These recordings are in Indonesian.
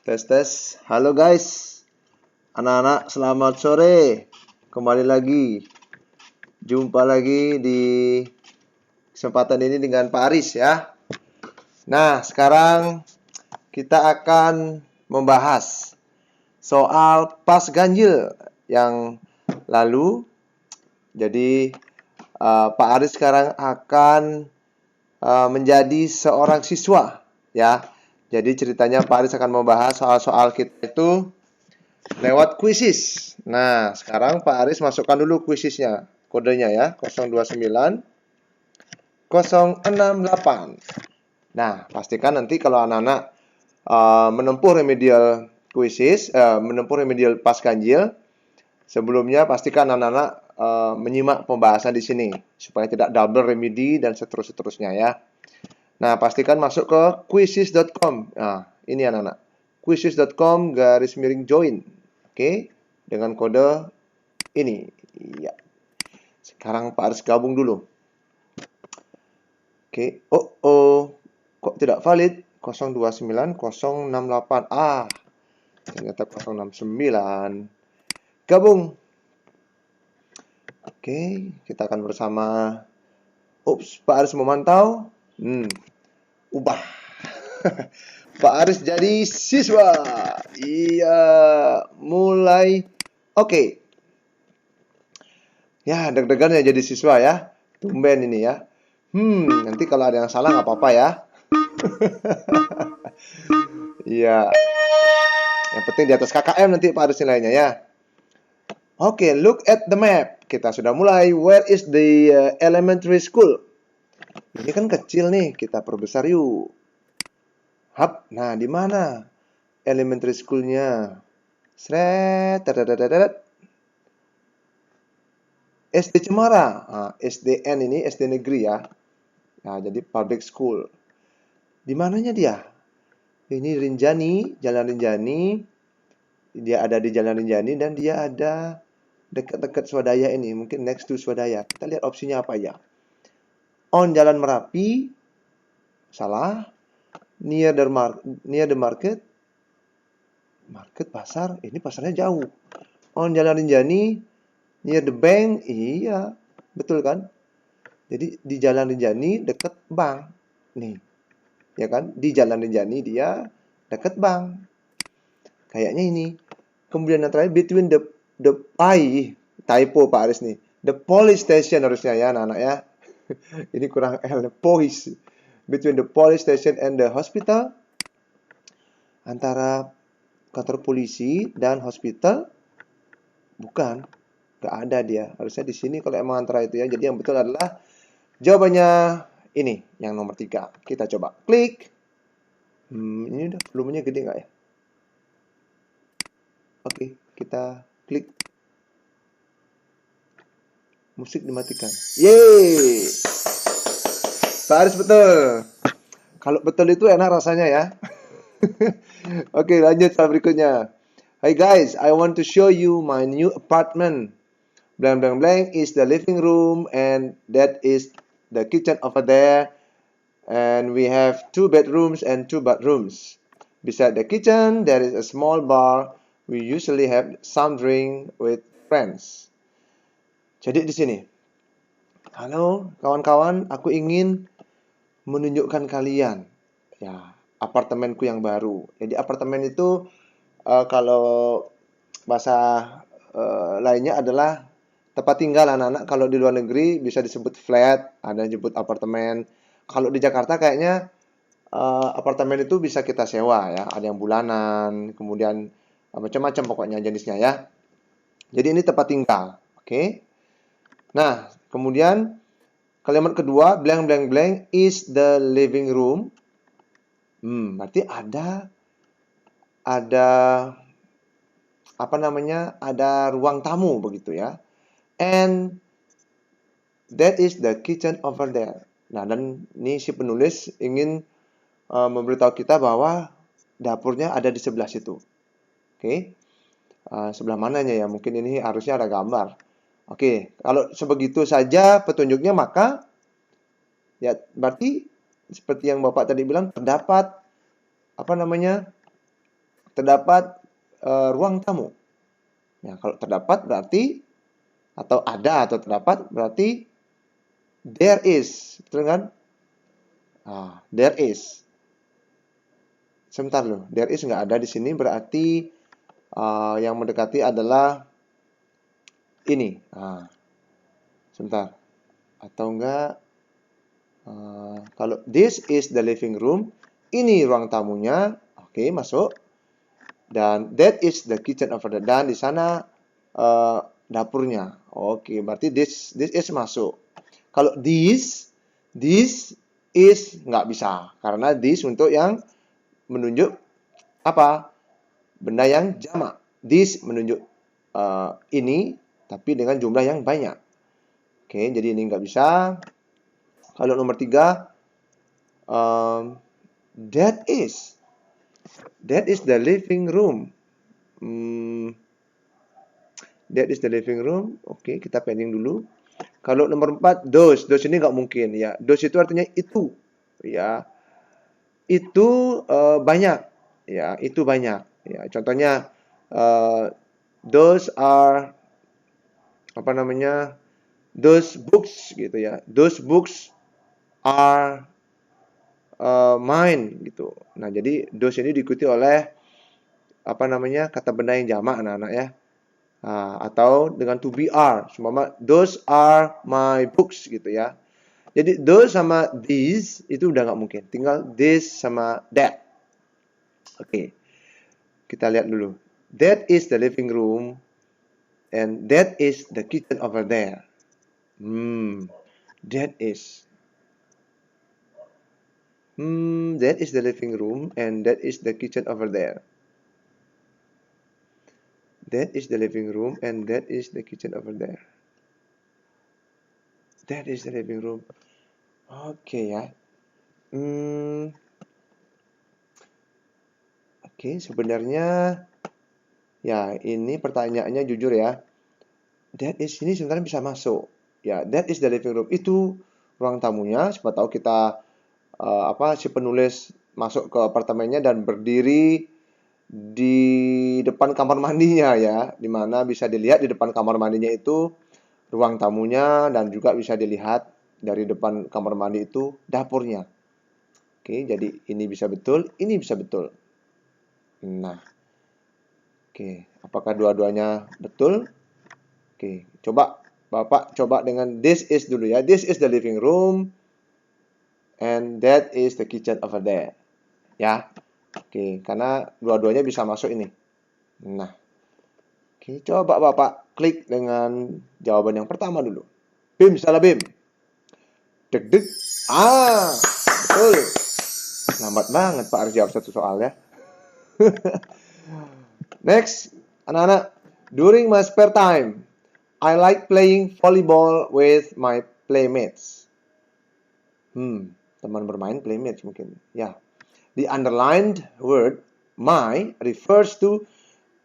Tes tes. Halo guys. Anak-anak, selamat sore. Kembali lagi. Jumpa lagi di kesempatan ini dengan Pak Aris ya. Nah, sekarang kita akan membahas soal pas ganjil yang lalu. Jadi Pak Aris sekarang akan menjadi seorang siswa ya. Jadi ceritanya Pak Aris akan membahas soal-soal kita itu lewat kuisis. Nah, sekarang Pak Aris masukkan dulu kuisisnya. Kodenya ya, 029 068. Nah, pastikan nanti kalau anak-anak menempuh remedial kuisis, menempuh remedial pas ganjil, sebelumnya pastikan anak-anak menyimak pembahasan di sini supaya tidak double remedi dan seterusnya ya. Nah, pastikan masuk ke quizzes.com. Nah, ini anak-anak. quizzes.com/join. Oke, dengan kode ini. Iya. Sekarang Pak harus gabung dulu. Oke. Kok tidak valid? 029068. Ternyata 069. Gabung. Oke, kita akan bersama. Pak Aris memantau. Ubah. Pak Aris jadi siswa. Iya, mulai. Oke. Ya, deg-degan ya jadi siswa ya. Tumben ini ya. Nanti kalau ada yang salah nggak apa-apa ya. Iya. Yang penting di atas KKM nanti Pak Aris nilainya ya. Oke, look at the map. Kita sudah mulai. Where is the elementary school? Ini kan kecil nih, kita perbesar yuk. Nah, di mana elementary school-nya? SD Cemara. SDN ini SD negeri ya. Nah, jadi public school. Di mananya dia? Ini Rinjani, Jalan Rinjani. Dia ada di Jalan Rinjani dan dia ada dekat-dekat Swadaya ini. Mungkin next to Swadaya. Kita lihat opsinya apa ya. On Jalan Merapi. Salah. Near the market. Market, pasar. Ini pasarnya jauh. On Jalan Rinjani. Near the bank. Iya. Betul kan? Jadi di Jalan Rinjani dekat bank. Nih. Ya kan? Di Jalan Rinjani dia dekat bank. Kayaknya ini. Kemudian yang terakhir between the typo Pak Aris nih. The police station harusnya ya anak-anak ya. Ini kurang L. Police. Between the police station and the hospital. Antara kantor polisi dan hospital. Bukan. Gak ada dia. Harusnya di sini kalau emang antara itu ya. Jadi yang betul adalah jawabannya ini. Yang nomor 3. Kita coba klik. Ini udah volumenya gede gak ya? Oke, kita klik. Musik dimatikan. Yeay. Pak Aris betul. Kalau betul itu enak rasanya ya. Oke, lanjut soal berikutnya. Hi guys, I want to show you my new apartment. Blank blank blank is the living room and that is the kitchen over there. And we have 2 bedrooms and 2 bathrooms. Beside the kitchen, there is a small bar. We usually have some drink with friends. Jadi di sini. Halo kawan-kawan, aku ingin menunjukkan kalian ya apartemenku yang baru. Jadi apartemen itu kalau bahasa lainnya adalah tempat tinggal anak-anak. Kalau di luar negeri bisa disebut flat, ada yang disebut apartemen. Kalau di Jakarta kayaknya apartemen itu bisa kita sewa ya. Ada yang bulanan, kemudian macam-macam pokoknya jenisnya ya. Jadi ini tempat tinggal, oke? Nah, kemudian kalimat kedua, blank blank blank is the living room. Berarti ada apa namanya? Ada ruang tamu begitu ya. And that is the kitchen over there. Nah, dan ini si penulis ingin memberitahu kita bahwa dapurnya ada di sebelah situ. Oke. Sebelah mananya ya? Mungkin ini harusnya ada gambar. Oke, kalau sebegitu saja petunjuknya maka ya berarti seperti yang Bapak tadi bilang terdapat apa namanya? terdapat ruang tamu. Ya, kalau terdapat berarti atau ada atau terdapat berarti there is, betul kan? There is. Sebentar loh, there is nggak ada di sini berarti yang mendekati adalah ini. Sebentar. Atau enggak, kalau this is the living room, ini ruang tamunya, oke, masuk. Dan that is the kitchen over there. Dan di sana dapurnya. Oke, berarti this is masuk. Kalau this is nggak bisa. Karena this untuk yang menunjuk apa? Benda yang jamak. This menunjuk ini, tapi dengan jumlah yang banyak. Oke, jadi ini nggak bisa. Kalau nomor 3, that is the living room. That is the living room. Oke, kita pending dulu. Kalau nomor 4, those ini nggak mungkin ya. Those itu artinya itu, ya. Itu banyak, ya. Itu banyak, ya. Contohnya, those are apa namanya? Those books gitu ya. Those books are mine gitu. Nah, jadi those ini diikuti oleh apa namanya? Kata benda yang jamak anak-anak ya. Atau dengan to be are, seumpama those are my books gitu ya. Jadi those sama these itu udah nggak mungkin. Tinggal this sama that. Oke. Kita lihat dulu. That is the living room and that is the kitchen over there. That is. That is the living room and that is the kitchen over there. That is the living room and that is the kitchen over there. That is the living room. Oke ya. Oke, sebenarnya ya ini pertanyaannya jujur ya. That is ini sebenarnya bisa masuk. Ya, that is the living room. Itu ruang tamunya. Siapa tahu kita si penulis masuk ke apartemennya dan berdiri di depan kamar mandinya ya, dimana bisa dilihat di depan kamar mandinya itu ruang tamunya dan juga bisa dilihat dari depan kamar mandi itu dapurnya. Oke, jadi ini bisa betul, ini bisa betul. Nah, oke, apakah dua-duanya betul? Oke, coba Bapak coba dengan this is dulu ya. This is the living room and that is the kitchen over there. Ya. Oke, karena dua-duanya bisa masuk ini. Nah, oke, coba Bapak klik dengan jawaban yang pertama dulu. Bim, salah Bim. Deg-deg. Betul. Lambat banget Pak harus jawab satu soal ya. Next, anak-anak. During my spare time, I like playing volleyball with my playmates. Teman bermain playmates mungkin. Ya. The underlined word my refers to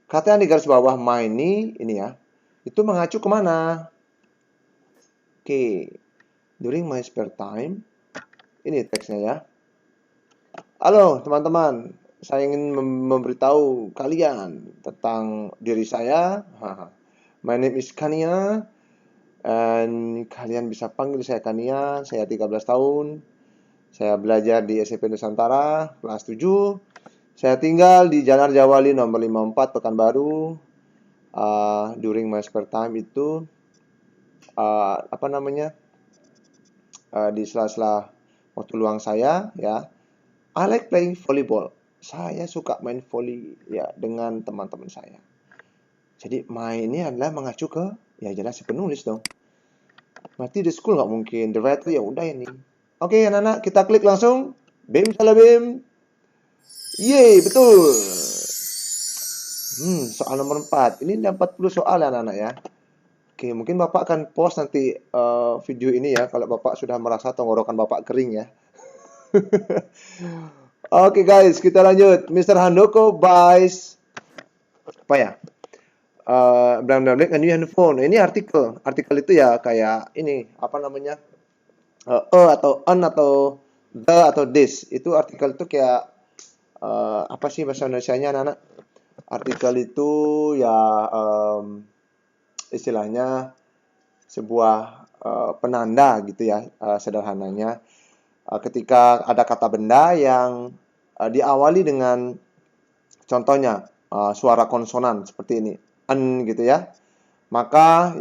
kata yang di garis bawah my ini ya. Itu mengacu kemana? Oke. During my spare time. Ini teksnya ya. Halo teman-teman. Saya ingin memberitahu kalian tentang diri saya. My name is Kania. And kalian bisa panggil saya Kania. Saya 13 tahun. Saya belajar di SMP Nusantara, kelas 7. Saya tinggal di Jalan Jawali nomor 54, Pekanbaru. During my spare time itu, di sela-sela waktu luang saya, ya. I like playing volleyball. Saya suka main volley, ya, dengan teman-teman saya. Jadi, main ini adalah mengacu ke, ya jelas si penulis dong. Berarti the school nggak mungkin. The writer ya udah ini. Oke, anak-anak, kita klik langsung. Bim, salah Bim. Yeay, betul. Soal nomor 4. Ini ada 40 soal ya, anak-anak ya. Oke, mungkin Bapak akan post nanti video ini ya, kalau Bapak sudah merasa tenggorokan Bapak kering ya. Oke guys, kita lanjut. Mr. Handoko buys apa ya? A new handphone. Ini artikel. Artikel itu ya kayak ini, apa namanya? Atau an atau the atau this. Itu artikel itu kayak apa sih bahasa Indonesianya anak-anak? Artikel itu ya istilahnya sebuah penanda gitu ya, sederhananya. Ketika ada kata benda yang diawali dengan contohnya suara konsonan seperti ini, en gitu ya, maka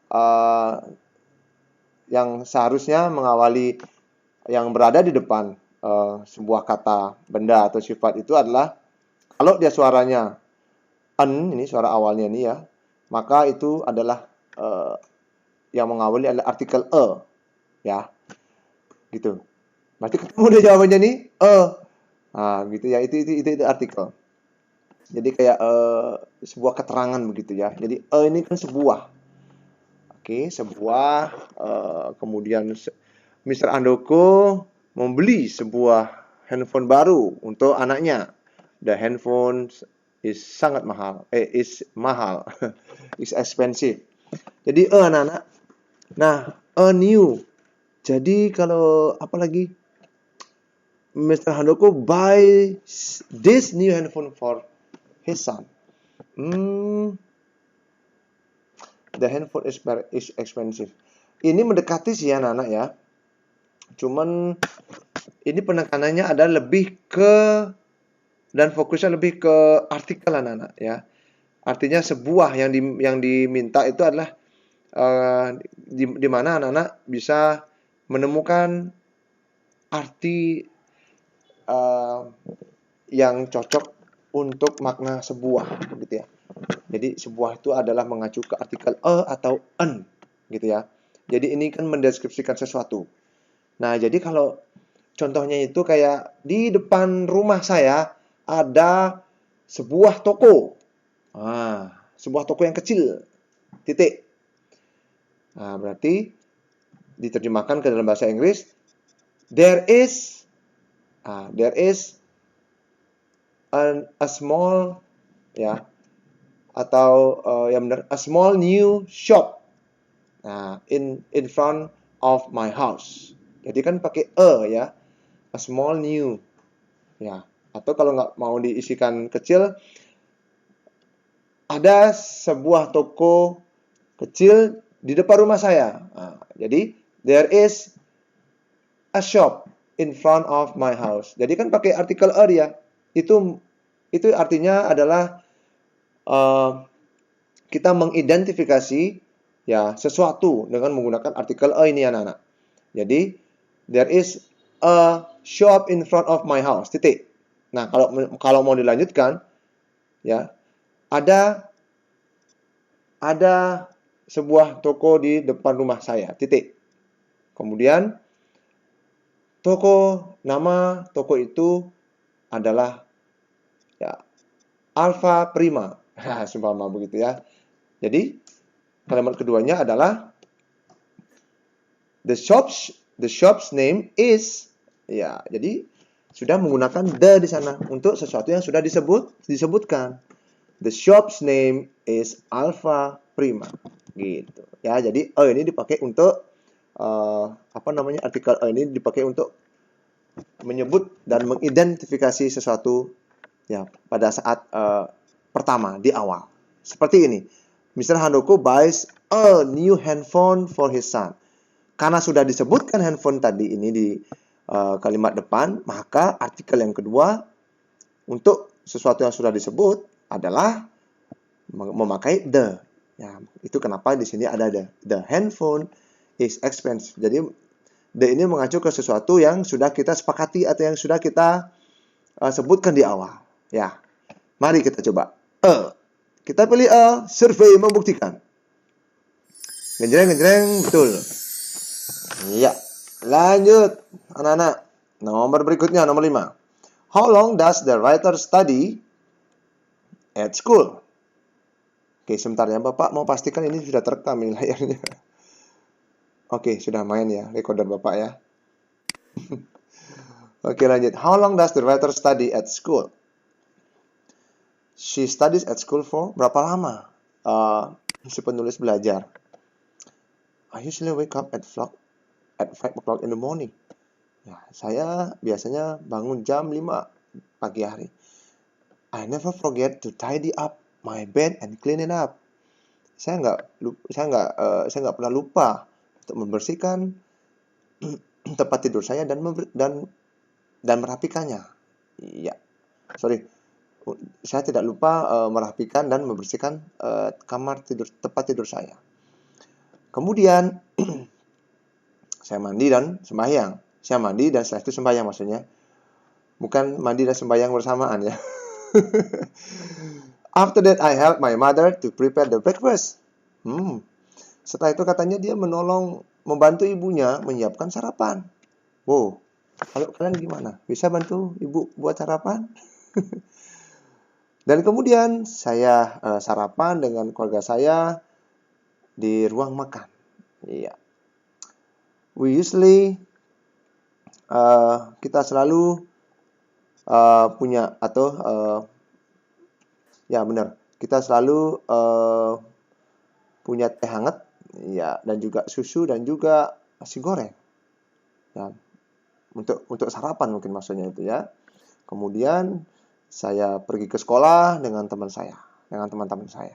uh, yang seharusnya mengawali yang berada di depan sebuah kata benda atau sifat itu adalah kalau dia suaranya en, ini suara awalnya ini ya, maka itu adalah yang mengawali adalah artikel ya, gitu. Berarti ketemu deh jawabannya nih, nah gitu ya, itu artikel. Jadi kayak sebuah keterangan begitu ya. Jadi ini kan sebuah, oke, sebuah. Kemudian Mr. Andoko membeli sebuah handphone baru untuk anaknya. The handphone is sangat mahal, is mahal, is expensive. Jadi anak-anak. Nah, a new. Jadi kalau apa lagi? Mr. Handoko buy this new handphone for his son. The handphone is expensive. Ini mendekati sih anak-anak ya. Cuman ini penekanannya adalah lebih ke dan fokusnya lebih ke artikel anak-anak ya. Artinya sebuah yang diminta itu adalah di mana anak-anak bisa menemukan arti yang cocok untuk makna sebuah gitu ya. Jadi sebuah itu adalah mengacu ke artikel atau en gitu ya. Jadi ini kan mendeskripsikan sesuatu. Nah, jadi kalau contohnya itu kayak di depan rumah saya ada sebuah toko. Sebuah toko yang kecil. Titik. Nah, berarti diterjemahkan ke dalam bahasa Inggris, there is a small ya, atau yang benar, a small new shop in front of my house. Jadi kan pakai ya, a small new ya. Atau kalau nggak mau diisikan kecil, ada sebuah toko kecil di depan rumah saya. Jadi there is a shop in front of my house. Jadi kan pakai artikel ya. Itu artinya adalah kita mengidentifikasi ya sesuatu dengan menggunakan artikel ini anak-anak. Jadi there is a shop in front of my house. Titik. Nah, kalau mau dilanjutkan ya, ada sebuah toko di depan rumah saya. Titik. Kemudian nama toko itu adalah ya Alpha Prima. Seumpama begitu ya. Jadi kalimat keduanya adalah the shop's name is ya. Jadi sudah menggunakan the di sana untuk sesuatu yang sudah disebutkan. The shop's name is Alpha Prima. Gitu. Ya, jadi ini dipakai untuk artikel ini dipakai untuk menyebut dan mengidentifikasi sesuatu ya pada saat pertama di awal. Seperti ini. Mr. Handoko buys a new handphone for his son. Karena sudah disebutkan handphone tadi ini di kalimat depan, maka artikel yang kedua untuk sesuatu yang sudah disebut adalah memakai the. Ya, itu kenapa di sini ada the. The handphone is expensive. Jadi the ini mengacu ke sesuatu yang sudah kita sepakati atau yang sudah kita sebutkan di awal. Ya, mari kita coba. Kita pilih survei membuktikan. Genjreng, betul. Iya, lanjut anak-anak. Nomor berikutnya, nomor 5. How long does the writer study at school? Oke, sebentar ya, Bapak mau pastikan ini sudah terekam ini layarnya. Oke, sudah main ya, recorder Bapak ya. Oke, lanjut. How long does the writer study at school? She studies at school for berapa lama? Si penulis belajar. I usually wake up at 5 o'clock in the morning. Ya, saya biasanya bangun jam 5 pagi hari. I never forget to tidy up my bed and clean it up. Saya nggak pernah lupa untuk membersihkan tempat tidur saya dan merapikannya. Iya, sorry. Saya tidak lupa merapikan dan membersihkan tempat tidur saya. Kemudian saya mandi dan sembahyang. Saya mandi dan setelah itu sembahyang maksudnya. Bukan mandi dan sembahyang bersamaan ya. After that I helped my mother to prepare the breakfast. Setelah itu katanya dia membantu ibunya menyiapkan sarapan. Wow, kalau kalian gimana? Bisa bantu ibu buat sarapan? Dan kemudian saya sarapan dengan keluarga saya di ruang makan. Iya. We usually kita selalu punya atau ya benar, kita selalu punya teh hangat ya, dan juga susu dan juga nasi goreng. Ya, untuk sarapan mungkin maksudnya itu ya. Kemudian saya pergi ke sekolah dengan teman-teman saya.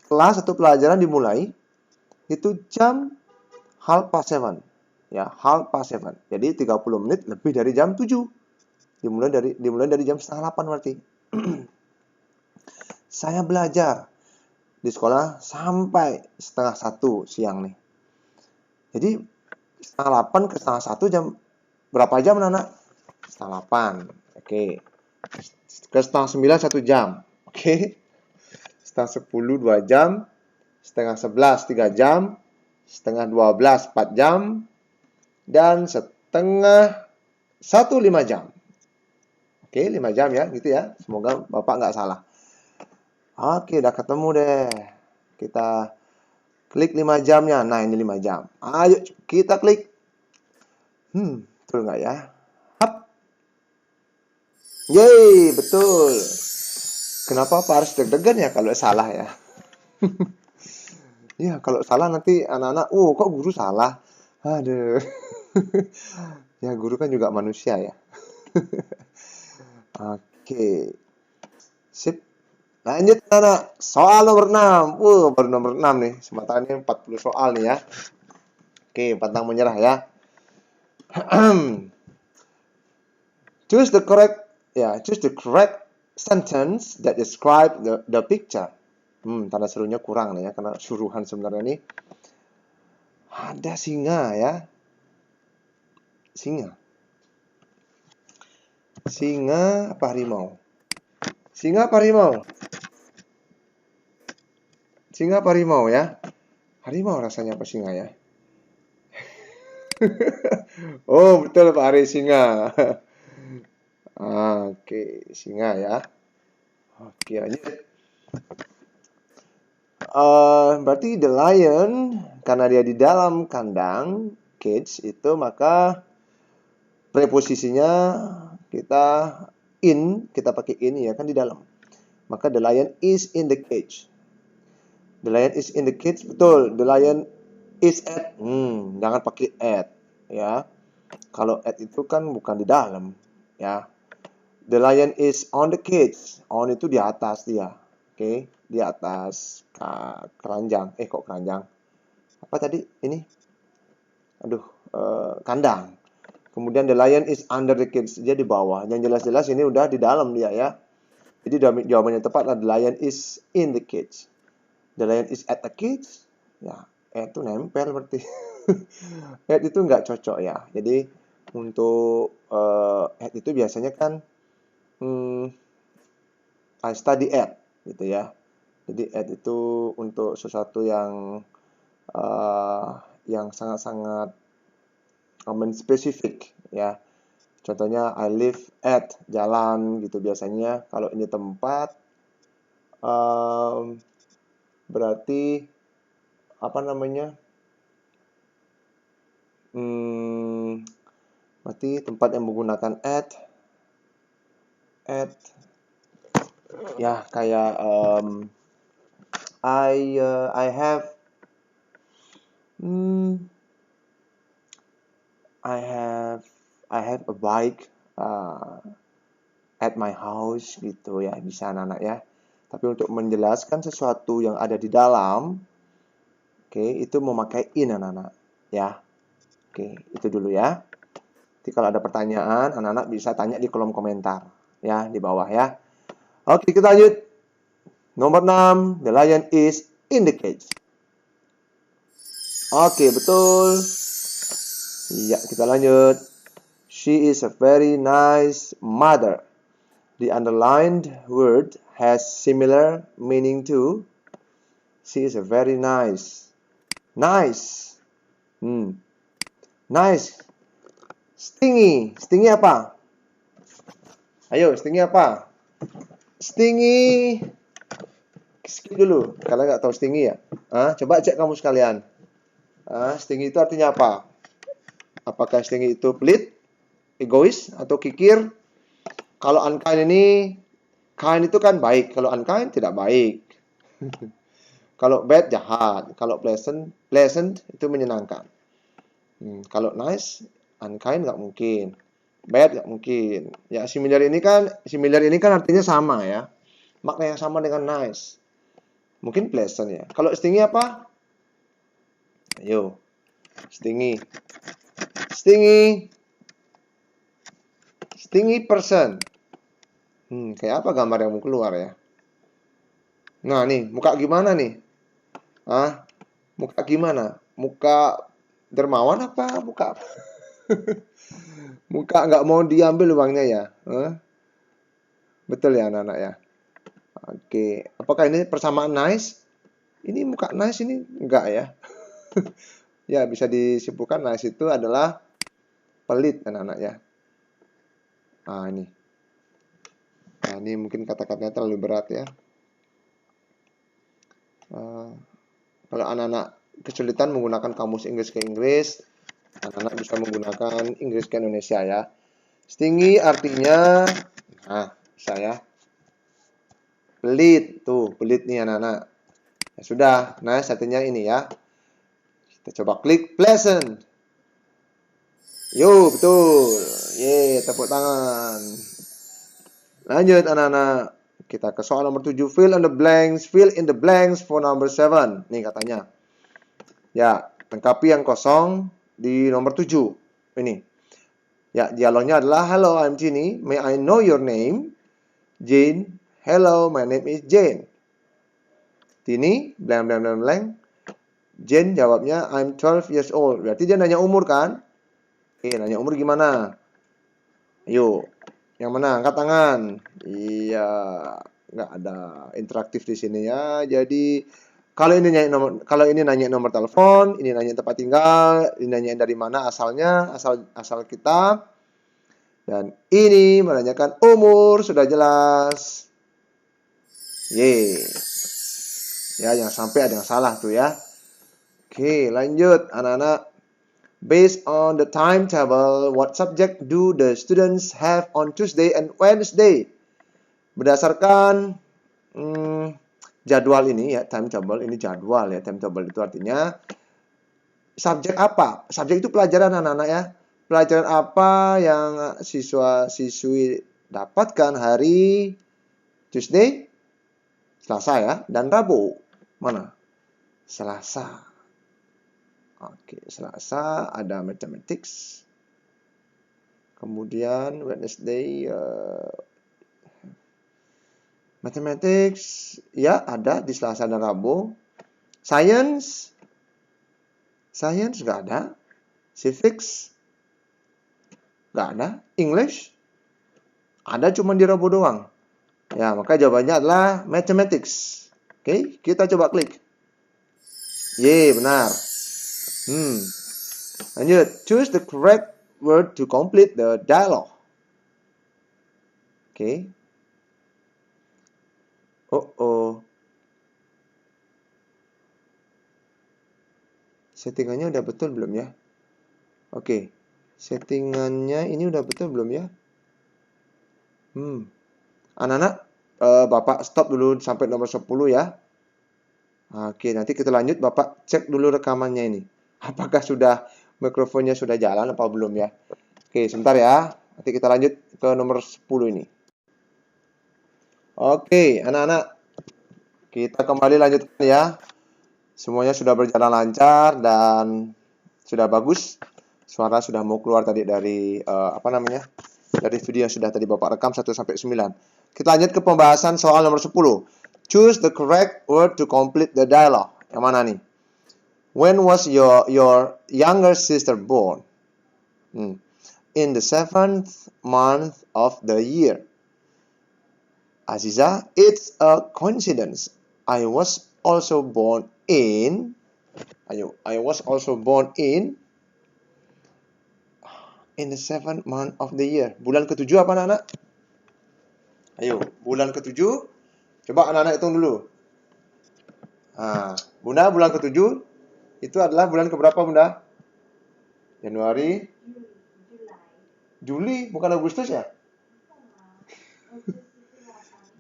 Kelas atau pelajaran dimulai itu jam 7:30. Ya, 7:30. Jadi 30 menit lebih dari jam 7. Dimulai dari jam 7:30 berarti. Saya belajar di sekolah sampai 1:30 siang nih. Jadi 7:30 ke 7:30 jam berapa jam anak? 7:30. Oke. Ke 8:30 1 jam. Oke. 9:10 2 jam. 10:30 3 jam. 11:30 4 jam. Dan 12:30 5 jam. Oke, 5 jam ya, gitu ya. Semoga Bapak nggak salah. Oke, udah ketemu deh. Kita klik 5 jamnya. Nah, ini 5 jam. Ayo, kita klik. Betul nggak ya? Hap. Yeay, betul. Kenapa Pak harus deg-degan ya kalau salah ya? Ya, kalau salah nanti anak-anak, kok guru salah? Aduh. Ya, guru kan juga manusia ya. Oke. Sip. Lanjut anak. Soal nomor 6. Baru nomor 6 nih. Sementara ini 40 soal nih ya. Oke, pantang menyerah ya. Choose the correct sentence that describe the picture. Tanda serunya kurang nih ya, karena suruhan sebenarnya nih. Ada singa ya. Singa apa harimau? Singa apa harimau? Singa apa harimau ya? Harimau rasanya apa singa ya? Oh, betul Pak Ari, singa. Oke, singa ya. Oke, lanjut. Berarti the lion, karena dia di dalam kandang, cage itu, maka preposisinya kita pakai in ya kan, di dalam. Maka the lion is in the cage. The lion is in the cage, betul. The lion is at. Jangan pakai at ya. Kalau at itu kan bukan di dalam ya. The lion is on the cage. On itu di atas dia. Oke, di atas keranjang. Kok keranjang? Apa tadi? Ini. Kandang. Kemudian the lion is under the cage. Dia di bawah. Yang jelas-jelas ini udah di dalam dia ya. Jadi jawabannya tepat adalah the lion is in the cage. The lion is at the cage. Ya, itu nempel berarti. At itu nggak cocok ya. Jadi untuk at itu biasanya kan I study at gitu ya. Jadi at itu untuk sesuatu yang sangat-sangat spesifik ya. Contohnya I live at jalan gitu biasanya. Kalau ini tempat berarti apa namanya? Berarti tempat yang menggunakan at ya kayak I have I have a bike at my house gitu ya, bisa anak-anak ya. Tapi untuk menjelaskan sesuatu yang ada di dalam, oke, itu memakai in anak-anak ya. Oke, itu dulu ya. Jadi kalau ada pertanyaan, anak-anak bisa tanya di kolom komentar ya, di bawah ya. Oke, kita lanjut. Nomor 6, the lion is in the cage. Oke, betul. Ya, kita lanjut. She is a very nice mother. The underlined word has similar meaning to she is a very nice. Nice. Nice. Stingy. Stingy apa? Ayo, stingy apa? Stingy. Skip dulu. Kalian nggak tahu stingy ya? Coba cek kamu sekalian. Stingy itu artinya apa? Apakah stingy itu pelit, egois, atau kikir? Kalau unkind ini, kind itu kan baik. Kalau unkind tidak baik. Kalau bad jahat. Kalau pleasant itu menyenangkan. Kalau nice, unkind nggak mungkin. Bad nggak mungkin. Ya, similar ini kan artinya sama ya. Makna yang sama dengan nice. Mungkin pleasant ya. Kalau stingy apa? Ayo. Stingy. Stingy. Stingy person. Kayak apa gambar yang mau keluar ya? Nah, nih, muka gimana nih? Muka gimana? Muka dermawan apa? Muka apa? Muka nggak mau diambil uangnya ya? Betul ya anak-anak ya? Oke, apakah ini persamaan nice? Ini muka nice ini enggak ya? Ya, bisa disimpulkan nice itu adalah pelit anak-anak ya. Ini. Nah, ini mungkin kata-katanya terlalu berat ya. Kalau anak-anak kesulitan menggunakan kamus Inggris ke Inggris, anak-anak bisa menggunakan Inggris ke Indonesia ya. Stingy artinya, bisa ya. Pelit, tuh pelit nih anak-anak. Ya sudah, nah artinya ini ya. Kita coba klik pleasant. Yo, betul. Tepuk tangan. Lanjut anak-anak. Kita ke soal nomor 7. Fill in the blanks for number 7. Nih katanya. Ya, lengkapi yang kosong di nomor 7. Ini. Ya, dialognya adalah, hello, I'm Ginny. May I know your name? Jane. Hello, my name is Jane. Tini, blank, blank, blank, blank. Jane jawabnya, I'm 12 years old. Berarti dia nanya umur kan? Oke, nanya umur gimana? Ayo, yang mana? Angkat tangan. Iya, nggak ada interaktif di sini ya. Jadi, kalau ini nanya nomor telepon, ini nanya tempat tinggal, ini nanya dari mana asalnya, asal kita. Dan ini menanyakan umur, sudah jelas. Ya, jangan sampai ada yang salah tuh ya. Oke, lanjut anak-anak. Based on the timetable, what subject do the students have on Tuesday and Wednesday? Berdasarkan jadwal ini ya, timetable ini jadwal ya. Timetable itu artinya subjek apa? Subjek itu pelajaran anak-anak ya. Pelajaran apa yang siswa-siswi dapatkan hari Tuesday, Selasa ya, dan Rabu. Mana? Selasa. Oke, Selasa ada mathematics. Kemudian Wednesday mathematics ya ada di Selasa dan Rabu. Science nggak ada. Civics nggak ada. English ada cuma di Rabu doang. Ya, maka jawabannya adalah mathematics. Oke, kita coba klik. Benar. Lanjut. Choose the correct word to complete the dialogue. Oke. Settingannya udah betul belum ya? Oke. Settingannya ini udah betul belum ya? Anak-anak, Bapak stop dulu sampai nomor 10 ya. Oke, nanti kita lanjut. Bapak cek dulu rekamannya ini. Apakah mikrofonnya sudah jalan apa belum ya? Oke, sebentar ya. Nanti kita lanjut ke nomor 10 ini. Oke, anak-anak. Kita kembali lanjutkan ya. Semuanya sudah berjalan lancar dan sudah bagus. Suara sudah mau keluar tadi dari dari video yang sudah tadi Bapak rekam 1 sampai 9. Kita lanjut ke pembahasan soal nomor 10. Choose the correct word to complete the dialogue. Yang mana nih? When was your younger sister born? In the 7th month of the year. Aziza, it's a coincidence. I was also born in the 7th month of the year. Bulan ke-7 apa anak-anak? Ayo, bulan ke-7. Coba anak-anak hitung dulu. Bunda, bulan ke-7 itu adalah bulan keberapa, Bunda? Januari, Juli, bukan Agustus ya?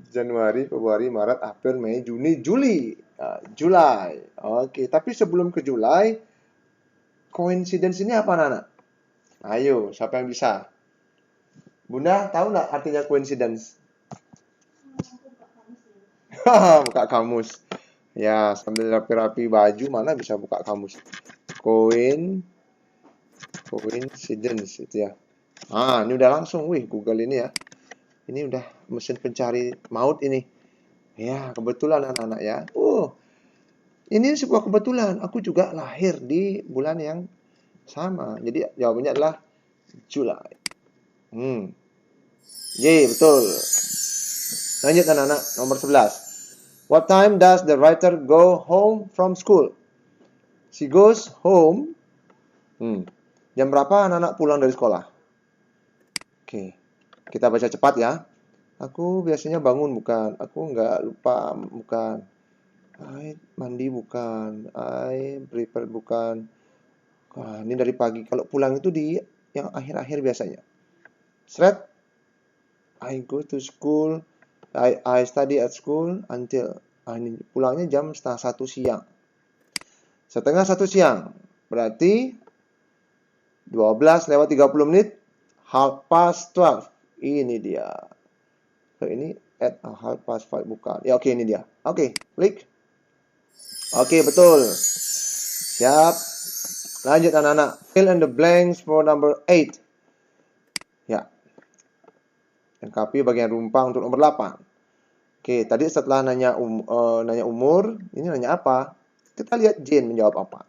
Januari, Februari, Maret, April, Mei, Juni, Juli. Julai. Oke, tapi sebelum ke Julai, coincidence ini apa, anak-anak? Ayo, siapa yang bisa? Bunda, tahu nggak artinya coincidence? Buka kamus. Ya, sambil rapi-rapi baju, mana bisa buka kamus? Coincidence itu ya. Ini udah langsung, Google ini ya. Ini udah mesin pencari maut ini. Ya, kebetulan anak-anak ya. Ini sebuah kebetulan. Aku juga lahir di bulan yang sama. Jadi jawabannya adalah Julai. Betul. Lanjut anak-anak, nomor 11. What time does the writer go home from school? She goes home. Jam berapa anak-anak pulang dari sekolah? Oke, kita baca cepat ya. Aku biasanya bangun bukan? Aku nggak lupa bukan? I mandi bukan? I prepare bukan? Ini dari pagi. Kalau pulang itu di yang akhir-akhir biasanya. Sret, I go to school. I study at school until. Ini pulangnya jam 12:30 siang. 12:30 siang. Berarti 12:30 12:30. Ini dia. Ini at 5:30 bukan. Ya oke, ini dia. Oke, klik. Oke, betul. Siap. Lanjut anak-anak. Fill in the blanks for number 8. Ya. Lengkapi bagian rumpang untuk nomor 8. Oke, tadi setelah nanya umur, ini nanya apa? Kita lihat Jane menjawab apa.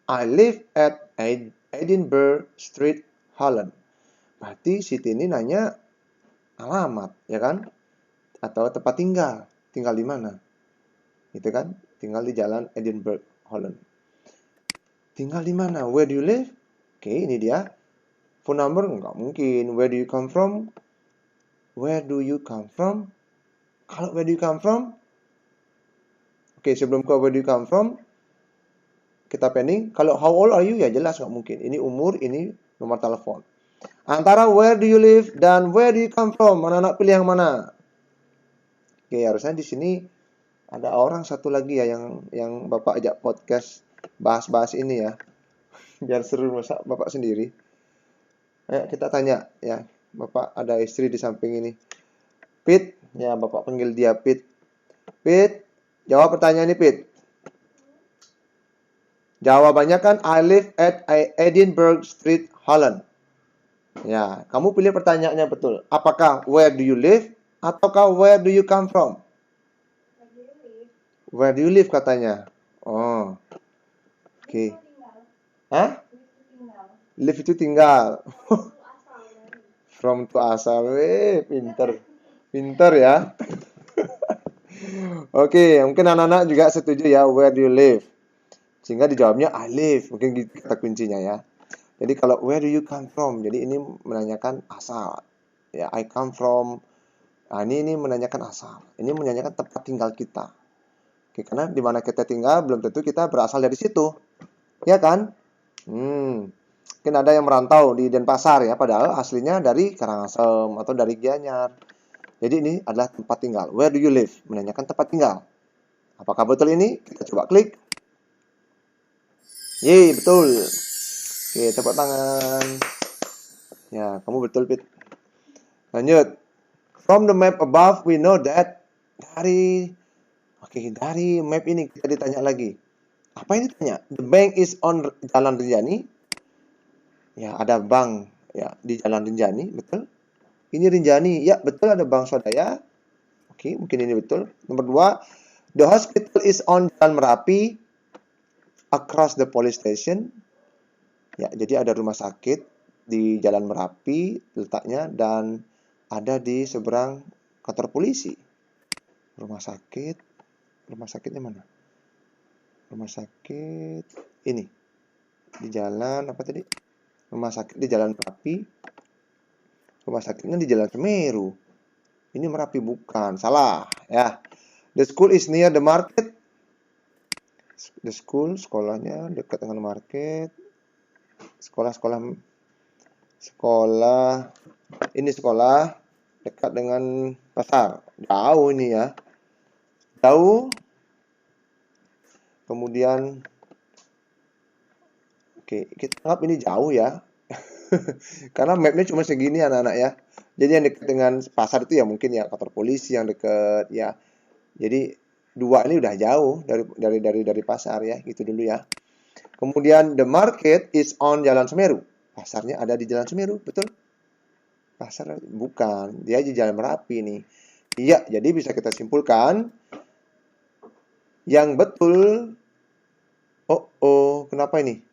I live at Edinburgh Street, Holland. Berarti Siti ini nanya alamat, ya kan? Atau tempat tinggal. Tinggal di mana? Gitu kan? Tinggal di jalan Edinburgh, Holland. Tinggal di mana? Where do you live? Oke, ini dia. Phone number? Nggak mungkin. Where do you come from? Where do you come from? Kalau where do you come from? Oke, sebelum ke where do you come from, kita pending. Kalau how old are you? Ya jelas nggak mungkin. Ini umur, ini nomor telepon. Antara where do you live dan where do you come from, anak-anak pilih yang mana? Oke, harusnya di sini ada orang satu lagi ya yang Bapak ajak podcast bahas-bahas ini ya. Biar seru, masa Bapak sendiri. Ayo kita tanya ya. Bapak ada istri di samping ini. Pit, ya Bapak panggil dia Pit. Pit, jawab pertanyaan ini Pit. Jawabannya kan I live at Edinburgh Street, Holland. Ya, kamu pilih pertanyaannya betul. Apakah where do you live ataukah where do you come from? Where do you live katanya. Oh. Oke. Hah? Live itu tinggal. From to asal. Pinter ya. Oke, mungkin anak-anak juga setuju ya, where do you live? Sehingga dijawabnya I live. Mungkin gitu kata kuncinya ya. Jadi kalau where do you come from? Jadi ini menanyakan asal. Ya, I come from. Ini menanyakan asal. Ini menanyakan tempat tinggal kita. Oke, karena di mana kita tinggal belum tentu kita berasal dari situ. Ya kan? Mungkin ada yang merantau di Denpasar ya, padahal aslinya dari Karangasem atau dari Gianyar. Jadi ini adalah tempat tinggal. Where do you live? Menanyakan tempat tinggal. Apakah betul ini? Kita coba klik. Yeay, betul. Oke, tepuk tangan. Ya, kamu betul, Pit. Lanjut. From the map above, we know that dari map ini kita ditanya lagi. Apa ini ditanya? The bank is on Jalan Rinjani. Ya, ada bank ya di Jalan Rinjani, betul. Ini Rinjani, ya betul ada Bank Swadaya. Oke, mungkin ini betul. Nomor 2, the hospital is on Jalan Merapi, across the police station. Ya, jadi ada rumah sakit di Jalan Merapi letaknya dan ada di seberang kantor polisi. Rumah sakitnya mana? Rumah sakit ini di jalan apa tadi? Rumah sakit di Jalan Merapi. Rumah sakitnya di Jalan Semeru. Ini Merapi bukan, salah ya. The school is near the market. The school, sekolahnya dekat dengan market. Sekolah ini sekolah dekat dengan pasar. Jauh ini ya. Jauh. Kemudian oke, kita anggap ini jauh ya. Karena mapnya cuma segini anak-anak ya. Jadi yang dekat dengan pasar itu ya mungkin ya kantor polisi yang dekat ya. Jadi 2 ini udah jauh dari pasar ya, gitu dulu ya. Kemudian the market is on Jalan Semeru. Pasarnya ada di Jalan Semeru, betul? Pasar bukan, dia di Jalan Merapi nih. Iya, jadi bisa kita simpulkan yang betul. Kenapa ini?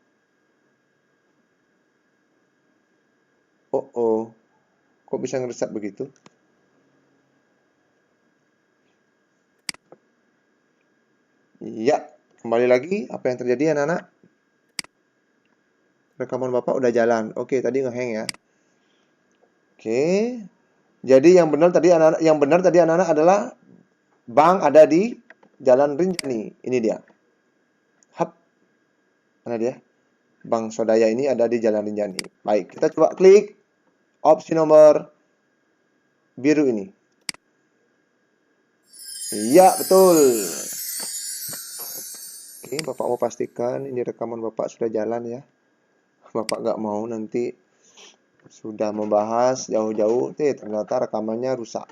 Kok bisa ngeresap begitu? Iya, kembali lagi. Apa yang terjadi anak-anak? Rekaman Bapak udah jalan. Oke, tadi ngehang ya. Oke. Jadi yang benar tadi anak-anak adalah bank ada di Jalan Rinjani. Ini dia. Hap. Mana dia? Bank Swadaya ini ada di Jalan Rinjani. Baik, kita coba klik opsi nomor biru ini. Iya, betul. Oke, Bapak mau pastikan ini rekaman Bapak sudah jalan ya. Bapak nggak mau nanti sudah membahas jauh-jauh, ternyata rekamannya rusak.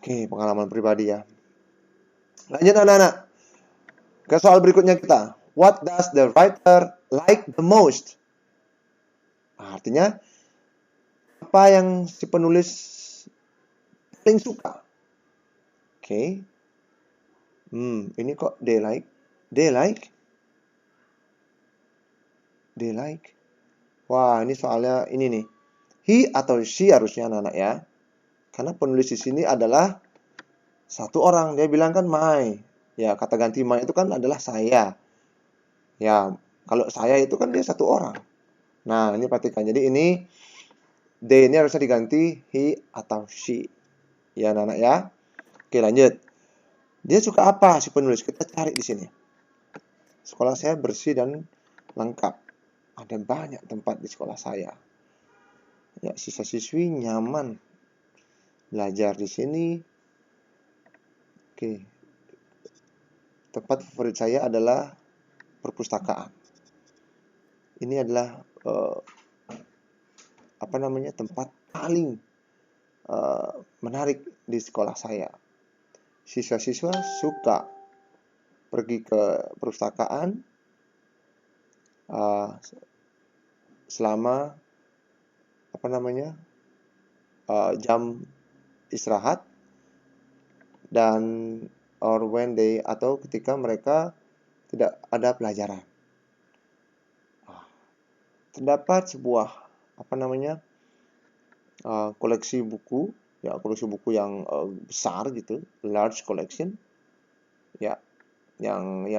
Oke, pengalaman pribadi ya. Lanjut anak-anak. Ke soal berikutnya kita. What does the writer like the most? Artinya, apa yang si penulis paling suka? Oke. Ini kok they like? They like? They like? Wah, ini soalnya ini nih. He atau she harusnya anak-anak ya. Karena penulis di sini adalah satu orang. Dia bilang kan my. Ya, kata ganti my itu kan adalah saya. Ya, kalau saya itu kan dia satu orang. Nah, ini perhatikan. Jadi ini they ini harusnya diganti he atau she. Ya, anak-anak ya. Oke, lanjut. Dia suka apa si penulis? Kita cari di sini. Sekolah saya bersih dan lengkap. Ada banyak tempat di sekolah saya. Ya, siswa-siswi nyaman belajar di sini. Oke. Tempat favorit saya adalah perpustakaan. Ini adalah tempat paling menarik di sekolah saya. Siswa-siswa suka pergi ke perpustakaan selama jam istirahat dan atau ketika mereka tidak ada pelajaran. Terdapat sebuah koleksi buku yang besar gitu, large collection ya, yang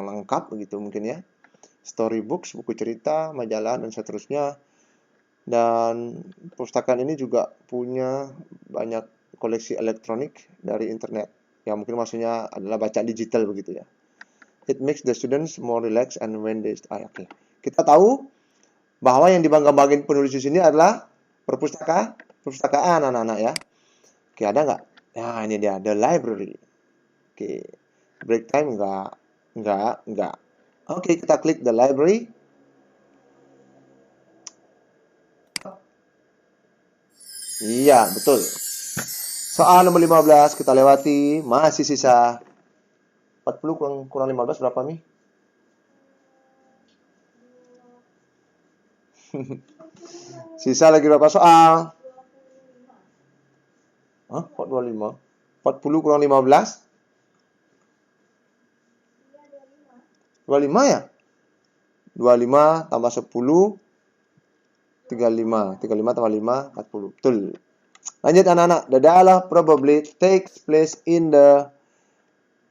lengkap begitu mungkin ya, storybooks, buku cerita, majalah dan seterusnya. Dan perpustakaan ini juga punya banyak koleksi elektronik dari internet, yang mungkin maksudnya adalah bacaan digital begitu ya. It makes the students more relaxed and when they okay. Kita tahu bahwa yang dibangga-banggain penulis di sini adalah perpustakaan anak-anak ya. Oke, ada nggak? Nah, ini dia, the library. Oke, break time enggak. Oke, kita klik the library. Iya, betul. Soal nomor 15 kita lewati, masih sisa 40 kurang 15 berapa, Mi? Sisa lagi berapa soal? Hah? Kok 25? 40 kurang 15? 25 ya? 25 tambah 10, 35. 35 tambah 5, 40. Betul. Lanjut anak-anak. The dialogue probably takes place in the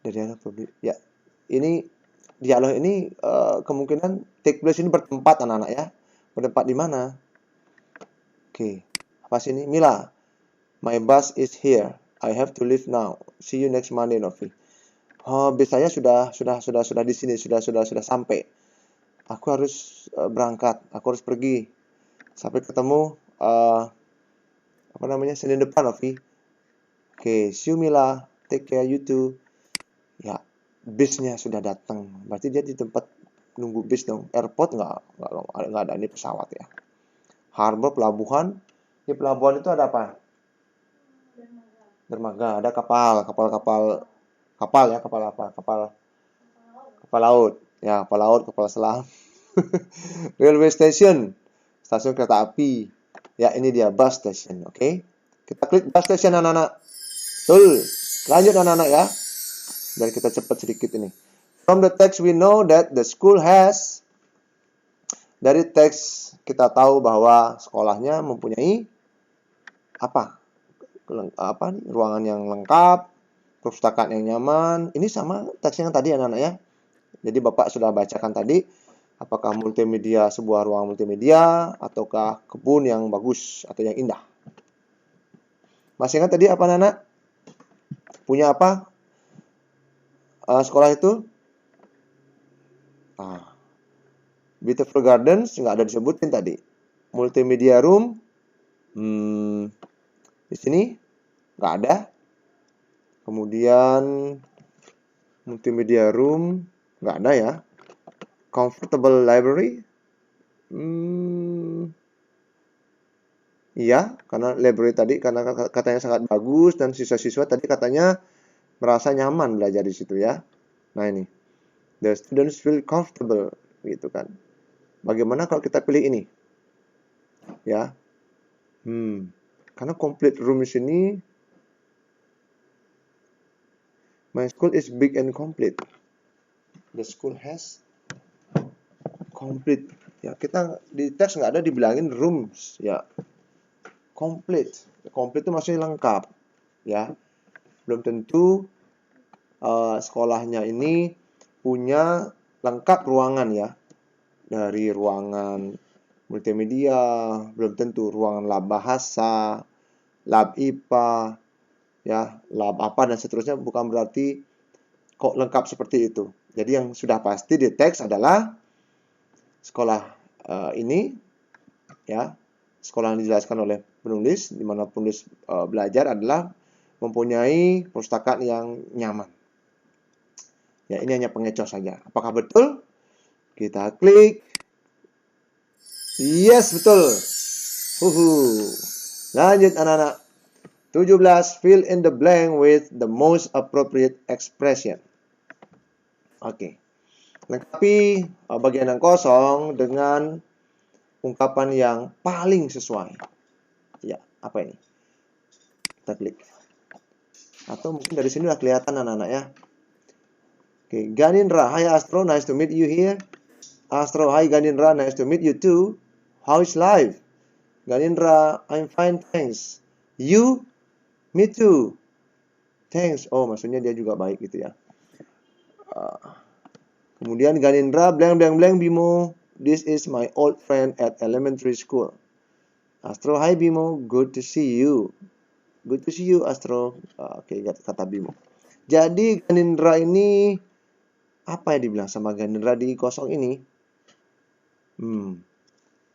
dialogue probably. Ya. Ini dialog ini kemungkinan take place ini bertempat anak-anak ya. Bertempat di mana? Oke. Apa sih ini? Mila. My bus is here. I have to leave now. See you next Monday, Novi. Oh, bis saya sudah di sini, sudah sampai. Aku harus berangkat, aku harus pergi. Sampai ketemu apa namanya? Senin depan, Novi. Oke, see you Mila. Take care you too. Ya, bisnya sudah datang. Berarti dia di tempat nunggu bis dong. Airport nggak ada, ini pesawat ya. Harbor, pelabuhan. Di pelabuhan itu ada apa? Dermaga, ada kapal ya, kapal apa? Kapal laut. Ya, kapal laut, kapal selam. Railway station, stasiun kereta api. Ya, ini dia bus station, oke? Kita klik bus station anak-anak. Betul. Lanjut anak-anak ya. Biar kita cepat sedikit ini. From the text we know that the school has. Dari teks kita tahu bahwa sekolahnya mempunyai apa? Ruangan yang lengkap, perpustakaan yang nyaman. Ini sama teks yang tadi anak-anak ya. Jadi Bapak sudah bacakan tadi, apakah multimedia sebuah ruang multimedia ataukah kebun yang bagus atau yang indah. Masih ingat tadi apa anak-anak? Punya apa? Sekolah itu? Beautiful Gardens nggak ada disebutin tadi. Multimedia Room, di sini nggak ada. Kemudian Multimedia Room nggak ada ya. Comfortable Library, iya, karena library tadi karena katanya sangat bagus dan siswa-siswa tadi katanya merasa nyaman belajar di situ ya. Nah ini, the students feel comfortable gitu kan. Bagaimana kalau kita pilih ini? Ya. Karena complete room di sini. My school is big and complete. The school has complete. Ya, kita di teks nggak ada dibilangin rooms, ya. Complete. Complete itu maksudnya lengkap, ya. Belum tentu sekolahnya ini punya lengkap ruangan ya. Dari ruangan multimedia, belum tentu ruangan lab bahasa, lab IPA, ya, lab apa dan seterusnya, bukan berarti kok lengkap seperti itu. Jadi yang sudah pasti di teks adalah sekolah ini, ya, sekolah yang dijelaskan oleh penulis, di mana penulis belajar adalah mempunyai perpustakaan yang nyaman. Ya, ini hanya pengecoh saja. Apakah betul? Kita klik. Yes, betul. Lanjut anak-anak. 17. Fill in the blank with the most appropriate expression. Oke. Lengkapi bagian yang kosong dengan ungkapan yang paling sesuai. Ya, apa ini? Kita klik. Atau mungkin dari sini udah kelihatan anak-anak ya. Oke, Ganindra, hi Astro, nice to meet you here. Astro, hi Ganindra, nice to meet you too. How is life? Ganindra, I'm fine, thanks. You? Me too. Thanks. Oh, maksudnya dia juga baik gitu ya. Kemudian Ganindra, blank blank blank Bimo. This is my old friend at elementary school. Astro, hi Bimo, good to see you. Good to see you Astro. Oke, kata Bimo. Jadi Ganindra ini apa yang dibilang sama Ganindra di kosong ini?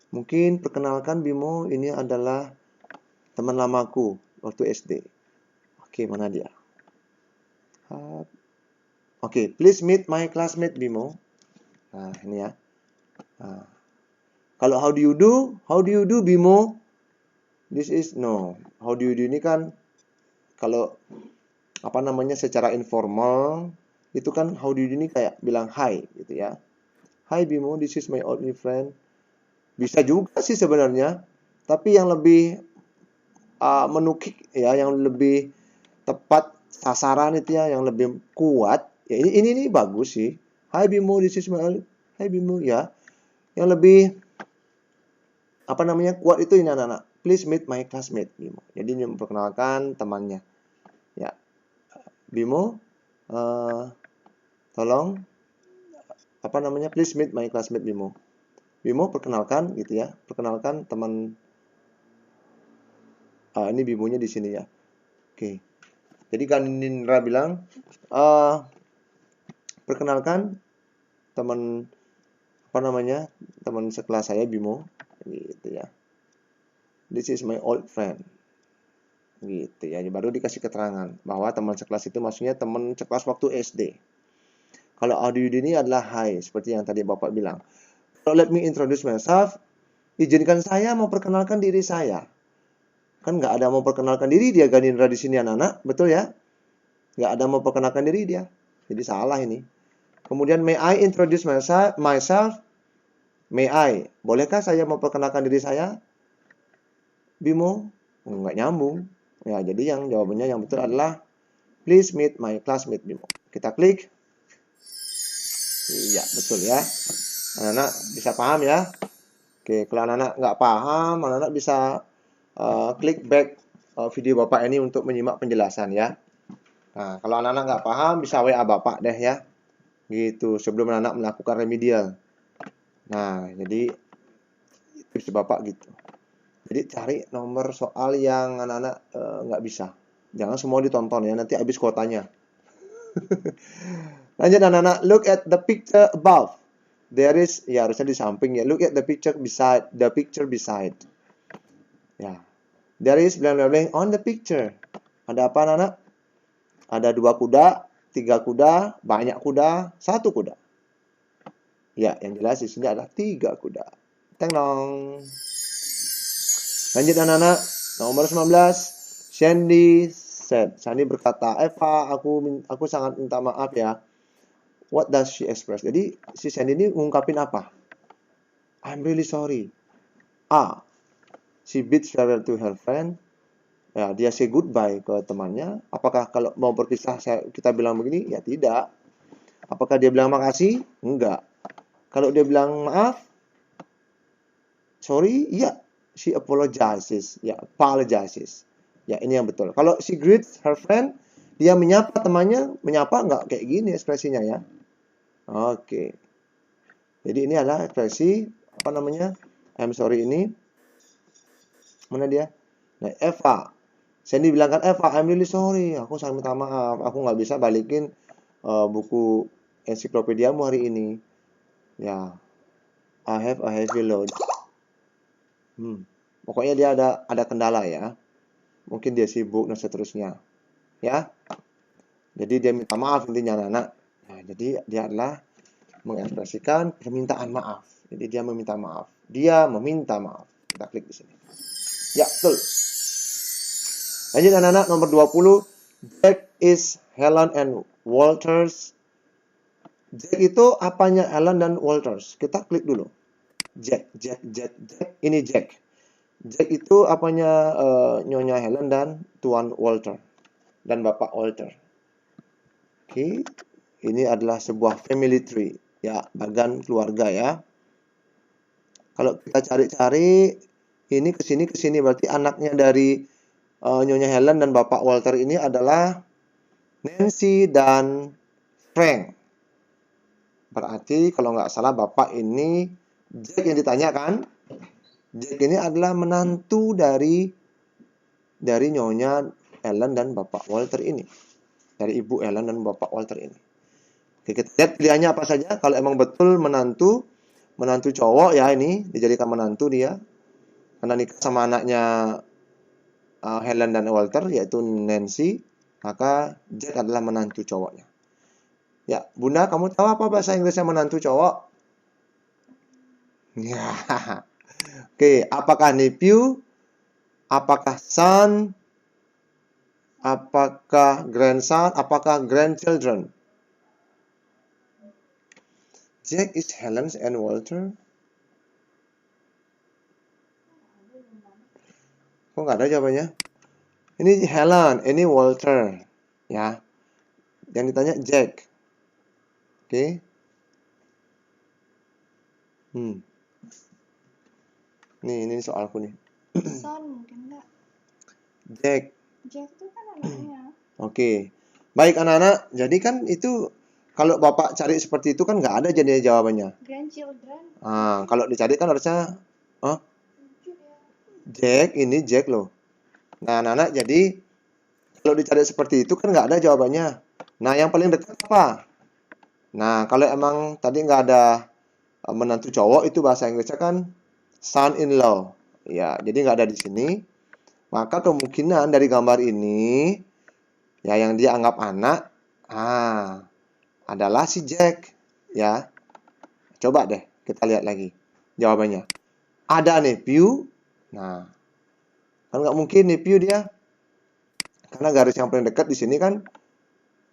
Mungkin perkenalkan Bimo, ini adalah teman lamaku waktu SD. Oke, mana dia? Oke, please meet my classmate Bimo. Nah, ini ya. Kalau how do you do Bimo? This is no. How do you do ini kan kalau apa namanya secara informal itu kan how do you do ini kayak bilang hi gitu ya. Hi Bimo, this is my old new friend. Bisa juga sih sebenarnya, tapi yang lebih menukik ya, yang lebih tepat sasaran itu ya, yang lebih kuat. Ya ini bagus sih. Hi Bimo, this is my old. Hi Bimo ya. Yang lebih apa namanya kuat itu ini anak-anak. Please meet my classmate Bimo. Jadi memperkenalkan temannya. Ya, Bimo, tolong apa namanya? Please meet my classmate Bimo. Bimo perkenalkan gitu ya. Perkenalkan teman ini Bimonya di sini ya. Oke. Jadi kan Nindra bilang perkenalkan teman apa namanya? Teman sekelas saya Bimo gitu ya. This is my old friend. Gitu ya. Baru dikasih keterangan bahwa teman sekelas itu maksudnya teman sekelas waktu SD. Kalau audio ini adalah hi, seperti yang tadi Bapak bilang. So, let me introduce myself. Izinkan saya memperkenalkan diri saya. Kan nggak ada mau perkenalkan diri dia Ganindra di sini anak-anak, betul ya? Nggak ada mau perkenalkan diri dia. Jadi salah ini. Kemudian may I introduce myself? May I? Bolehkah saya memperkenalkan diri saya? Bimo? Nggak nyambung. Ya, jadi yang jawabannya yang betul adalah please meet my classmate Bimo. Kita klik. Iya, betul ya. Anak-anak bisa paham ya? Oke, kalau anak-anak nggak paham, anak-anak bisa klik back video Bapak ini untuk menyimak penjelasan ya. Nah, kalau anak-anak nggak paham, bisa WA Bapak deh ya. Gitu, sebelum anak-anak melakukan remedial. Nah, jadi tips Bapak gitu. Jadi cari nomor soal yang anak-anak nggak bisa. Jangan semua ditonton ya, nanti habis kuotanya. Lanjut anak-anak, look at the picture above. There is, ya harusnya di samping ya. Look at the picture beside. Ya. There is blank on the picture. Ada apa anak-anak? Ada 2 kuda, 3 kuda, banyak kuda, 1 kuda. Ya, yang jelas di sini adalah 3 kuda. Teng dong. Lanjut anak-anak. Nomor 19. Sandy said. Sandy berkata, Eva, aku sangat minta maaf ya. What does she express? Jadi si Sandy ini ngungkapin apa? I'm really sorry. She bids farewell to her friend. Ya, dia say goodbye ke temannya. Apakah kalau mau berpisah kita bilang begini? Ya tidak. Apakah dia bilang makasih? Enggak. Kalau dia bilang maaf, sorry, ya, she apologizes. Ya, apologizes. Ya, ini yang betul. Kalau she greets her friend, dia menyapa temannya, menyapa enggak kayak gini ekspresinya ya. Oke. Jadi ini adalah ekspresi apa namanya? I'm sorry ini. Mana dia? Nah, Eva. Sandy bilang kan, Eva, I'm really sorry. Aku sangat minta maaf. Aku nggak bisa balikin buku ensiklopediamu hari ini. Ya, I have a heavy load. Pokoknya dia ada kendala ya. Mungkin dia sibuk dan seterusnya. Ya. Jadi dia minta maaf intinya anak-anak. Nah, jadi dia adalah mengekspresikan permintaan maaf. Jadi dia meminta maaf. Dia meminta maaf. Kita klik di sini. Ya, betul. Lanjut anak-anak nomor 20. Jack is Helen and Walters. Jack itu apanya Helen dan Walters? Kita klik dulu. Jack. Ini Jack. Jack itu apanya Nyonya Helen dan Tuan Walter. Dan Bapak Walter. Oke. Ini adalah sebuah family tree. Ya, bagan keluarga ya. Kalau kita cari-cari, ini kesini berarti anaknya dari Nyonya Helen dan Bapak Walter ini adalah Nancy dan Frank. Berarti kalau nggak salah Bapak ini Jack yang ditanyakan. Jack ini adalah menantu dari Nyonya Helen dan Bapak Walter ini. Dari Ibu Helen dan Bapak Walter ini. Oke, kita lihat pilihannya apa saja. Kalau emang betul menantu cowok ya ini dijadikan menantu dia. Karena nikah sama anaknya Helen dan Walter yaitu Nancy, maka Jack adalah menantu cowoknya. Ya, Bunda, kamu tahu apa bahasa Inggrisnya menantu cowok? Ya. Oke, apakah nephew, Apakah son? Apakah grandson? Apakah grandchildren? Jack is Helen's and Walter. Kok nggak ada jawabannya? Ini Helen, ini Walter. Ya, yang ditanya Jack. Oke. Ini soalku nih. Son mungkin enggak. Jack. Jack itu kan anaknya. Oke. Baik anak-anak, jadi kan itu kalau Bapak cari seperti itu kan nggak ada jadinya jawabannya. Grandchildren. Kalau dicari kan harusnya Jack, ini Jack loh. Nah, anak-anak, jadi kalau dicari seperti itu kan nggak ada jawabannya. Nah, yang paling dekat apa? Nah, kalau emang tadi nggak ada menantu cowok, itu bahasa Inggrisnya kan son-in-law. Ya, jadi nggak ada di sini. Maka kemungkinan dari gambar ini, ya yang dia anggap anak, adalah si Jack. Ya, coba deh kita lihat lagi jawabannya. Ada nephew. Nah, kan nggak mungkin nephew dia. Karena garis yang paling dekat di sini kan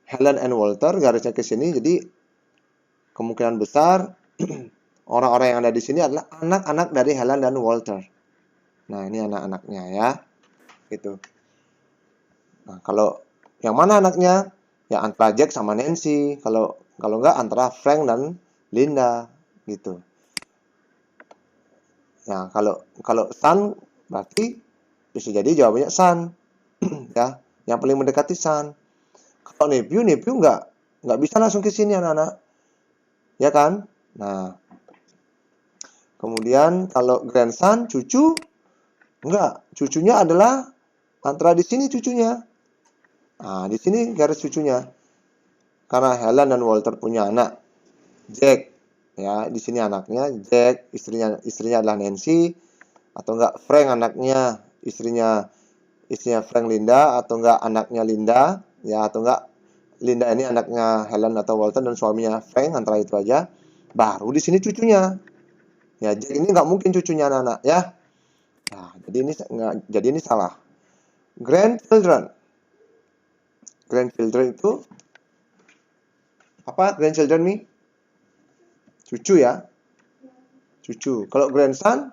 Helen and Walter, garisnya ke sini. Jadi kemungkinan besar orang-orang yang ada di sini adalah anak-anak dari Helen dan Walter. Nah, ini anak-anaknya ya. Gitu. Nah, kalau yang mana anaknya? Ya antara Jack sama Nancy. Kalau enggak antara Frank dan Linda gitu. Nah, kalau son berarti bisa jadi jawabannya son. Ya, yang paling mendekati son. Kalau nephew enggak bisa langsung ke sini anak-anak. Ya kan? Nah, kemudian kalau grandson, cucu, enggak. Cucunya adalah antara di sini cucunya. Nah, di sini garis cucunya. Karena Helen dan Walter punya anak Jack. Ya, di sini anaknya Jack, istrinya adalah Nancy, atau enggak Frank anaknya, istrinya Frank Linda, atau enggak anaknya Linda, ya, atau enggak Linda ini anaknya Helen atau Walter dan suaminya Frank, antara itu aja. Baru di sini cucunya. Ya, Jack ini enggak mungkin cucunya anak-anak, ya. Nah, jadi ini salah. Grandchildren itu apa? Grandchildren nih? Cucu ya. Cucu. Kalau grandson?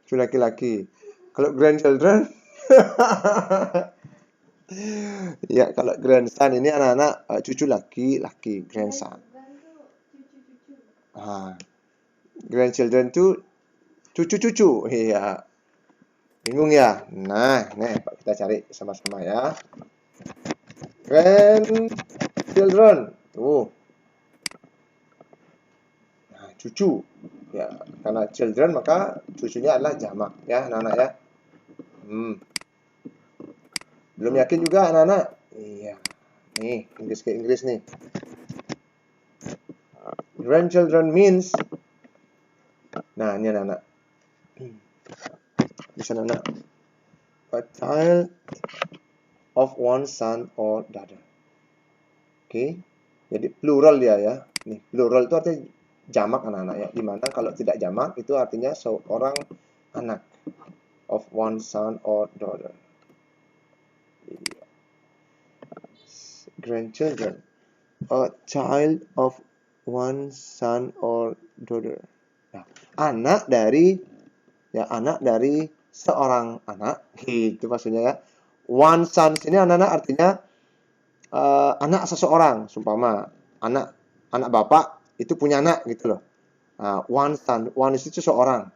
Cucu laki-laki. Kalau grandchildren? Ya, kalau grandson ini anak-anak cucu laki-laki, grandson. Grandchildren itu cucu-cucu. Iya. Bingung ya? Nah, nih kita cari sama-sama ya. Grandchildren. Tuh. Nah, cucu. Ya, karena children maka cucunya adalah jamak ya, anak-anak ya. Belum yakin juga anak-anak? Iya. Nih, Inggris ke Inggris nih. Grandchildren means. Nah, ini anak-anak. Bisa anak-anak. A child of one son or daughter. Oke. Jadi plural dia ya. Nih, plural itu artinya jamak anak-anak ya. Dimana kalau tidak jamak itu artinya seorang anak. Of one son or daughter. Grandchildren. A child of one son or daughter. Nah, anak dari seorang anak, gitu maksudnya ya. One son ini anak-anak artinya anak seseorang, sumpama anak bapak itu punya anak gitu loh. Nah, one son, one itu seseorang.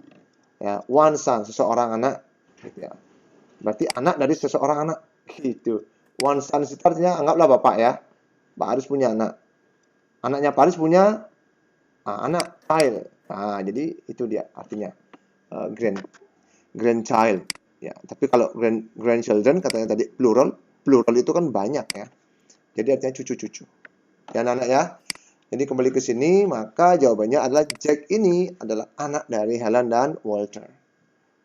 Ya, one son, seseorang anak gitu ya. Berarti anak dari seseorang anak gitu. One son itu artinya anggaplah bapak ya. Pak Aris punya anak. Anaknya Pak Aris punya anak child. Nah, jadi itu dia artinya grandchild. Ya, tapi kalau grandchildren katanya tadi plural itu kan banyak ya. Jadi artinya cucu-cucu. Ya anak-anak ya. Jadi kembali ke sini, maka jawabannya adalah Jack ini adalah anak dari Helen dan Walter.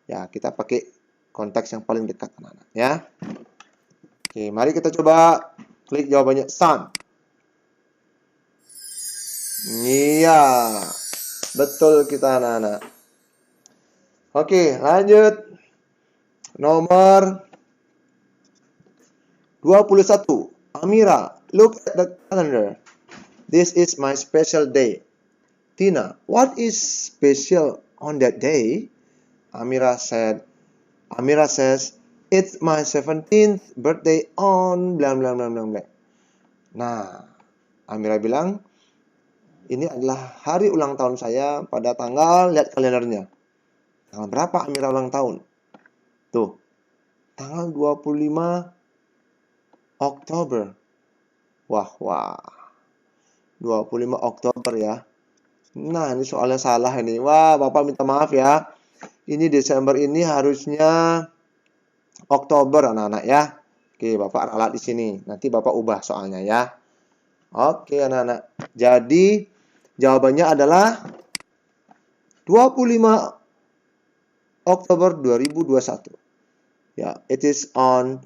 Ya, kita pakai konteks yang paling dekat anak-anak ya. Oke, mari kita coba klik jawabannya son. Iya, betul kita anak-anak. Oke, lanjut. Nomor 21. Amira, look at the calendar. This is my special day. Tina, what is special on that day? Amira says, it's my 17th birthday on blah blah blah blah blah. Nah, Amira bilang, ini adalah hari ulang tahun saya pada tanggal, lihat kalendernya. Tanggal berapa Amira ulang tahun? Tuh, tanggal 25 Oktober. Wah. 25 Oktober ya. Nah, ini soalnya salah ini. Wah, Bapak minta maaf ya. Ini Desember ini harusnya Oktober anak-anak ya. Oke, Bapak ralat di sini. Nanti Bapak ubah soalnya ya. Oke, anak-anak. Jadi, jawabannya adalah 25 Oktober 2021. Ya, it is on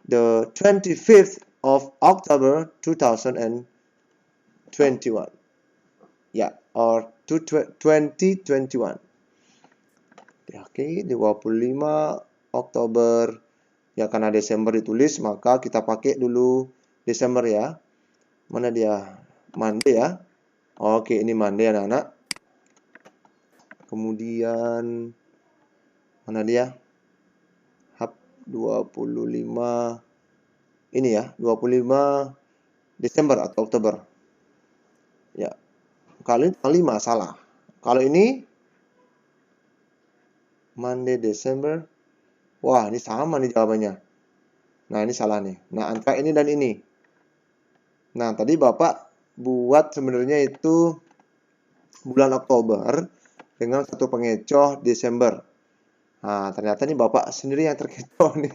the 25th of October 2021. Ya, or 2021. Oke, 25 Oktober. Ya, karena Desember ditulis, maka kita pakai dulu Desember ya. Mana dia? Monday ya. Oke, ini Monday anak-anak. Kemudian, mana dia? 25. Ini ya, 25 Desember atau Oktober. Ya. Kalau ini tanggal 5 salah. Kalau ini Monday Desember. Wah, ini sama nih jawabannya. Nah, ini salah nih. Nah, antara ini dan ini. Nah, tadi Bapak buat sebenarnya itu bulan Oktober dengan satu pengecoh Desember. Nah, ternyata ini Bapak sendiri yang terkecoh nih.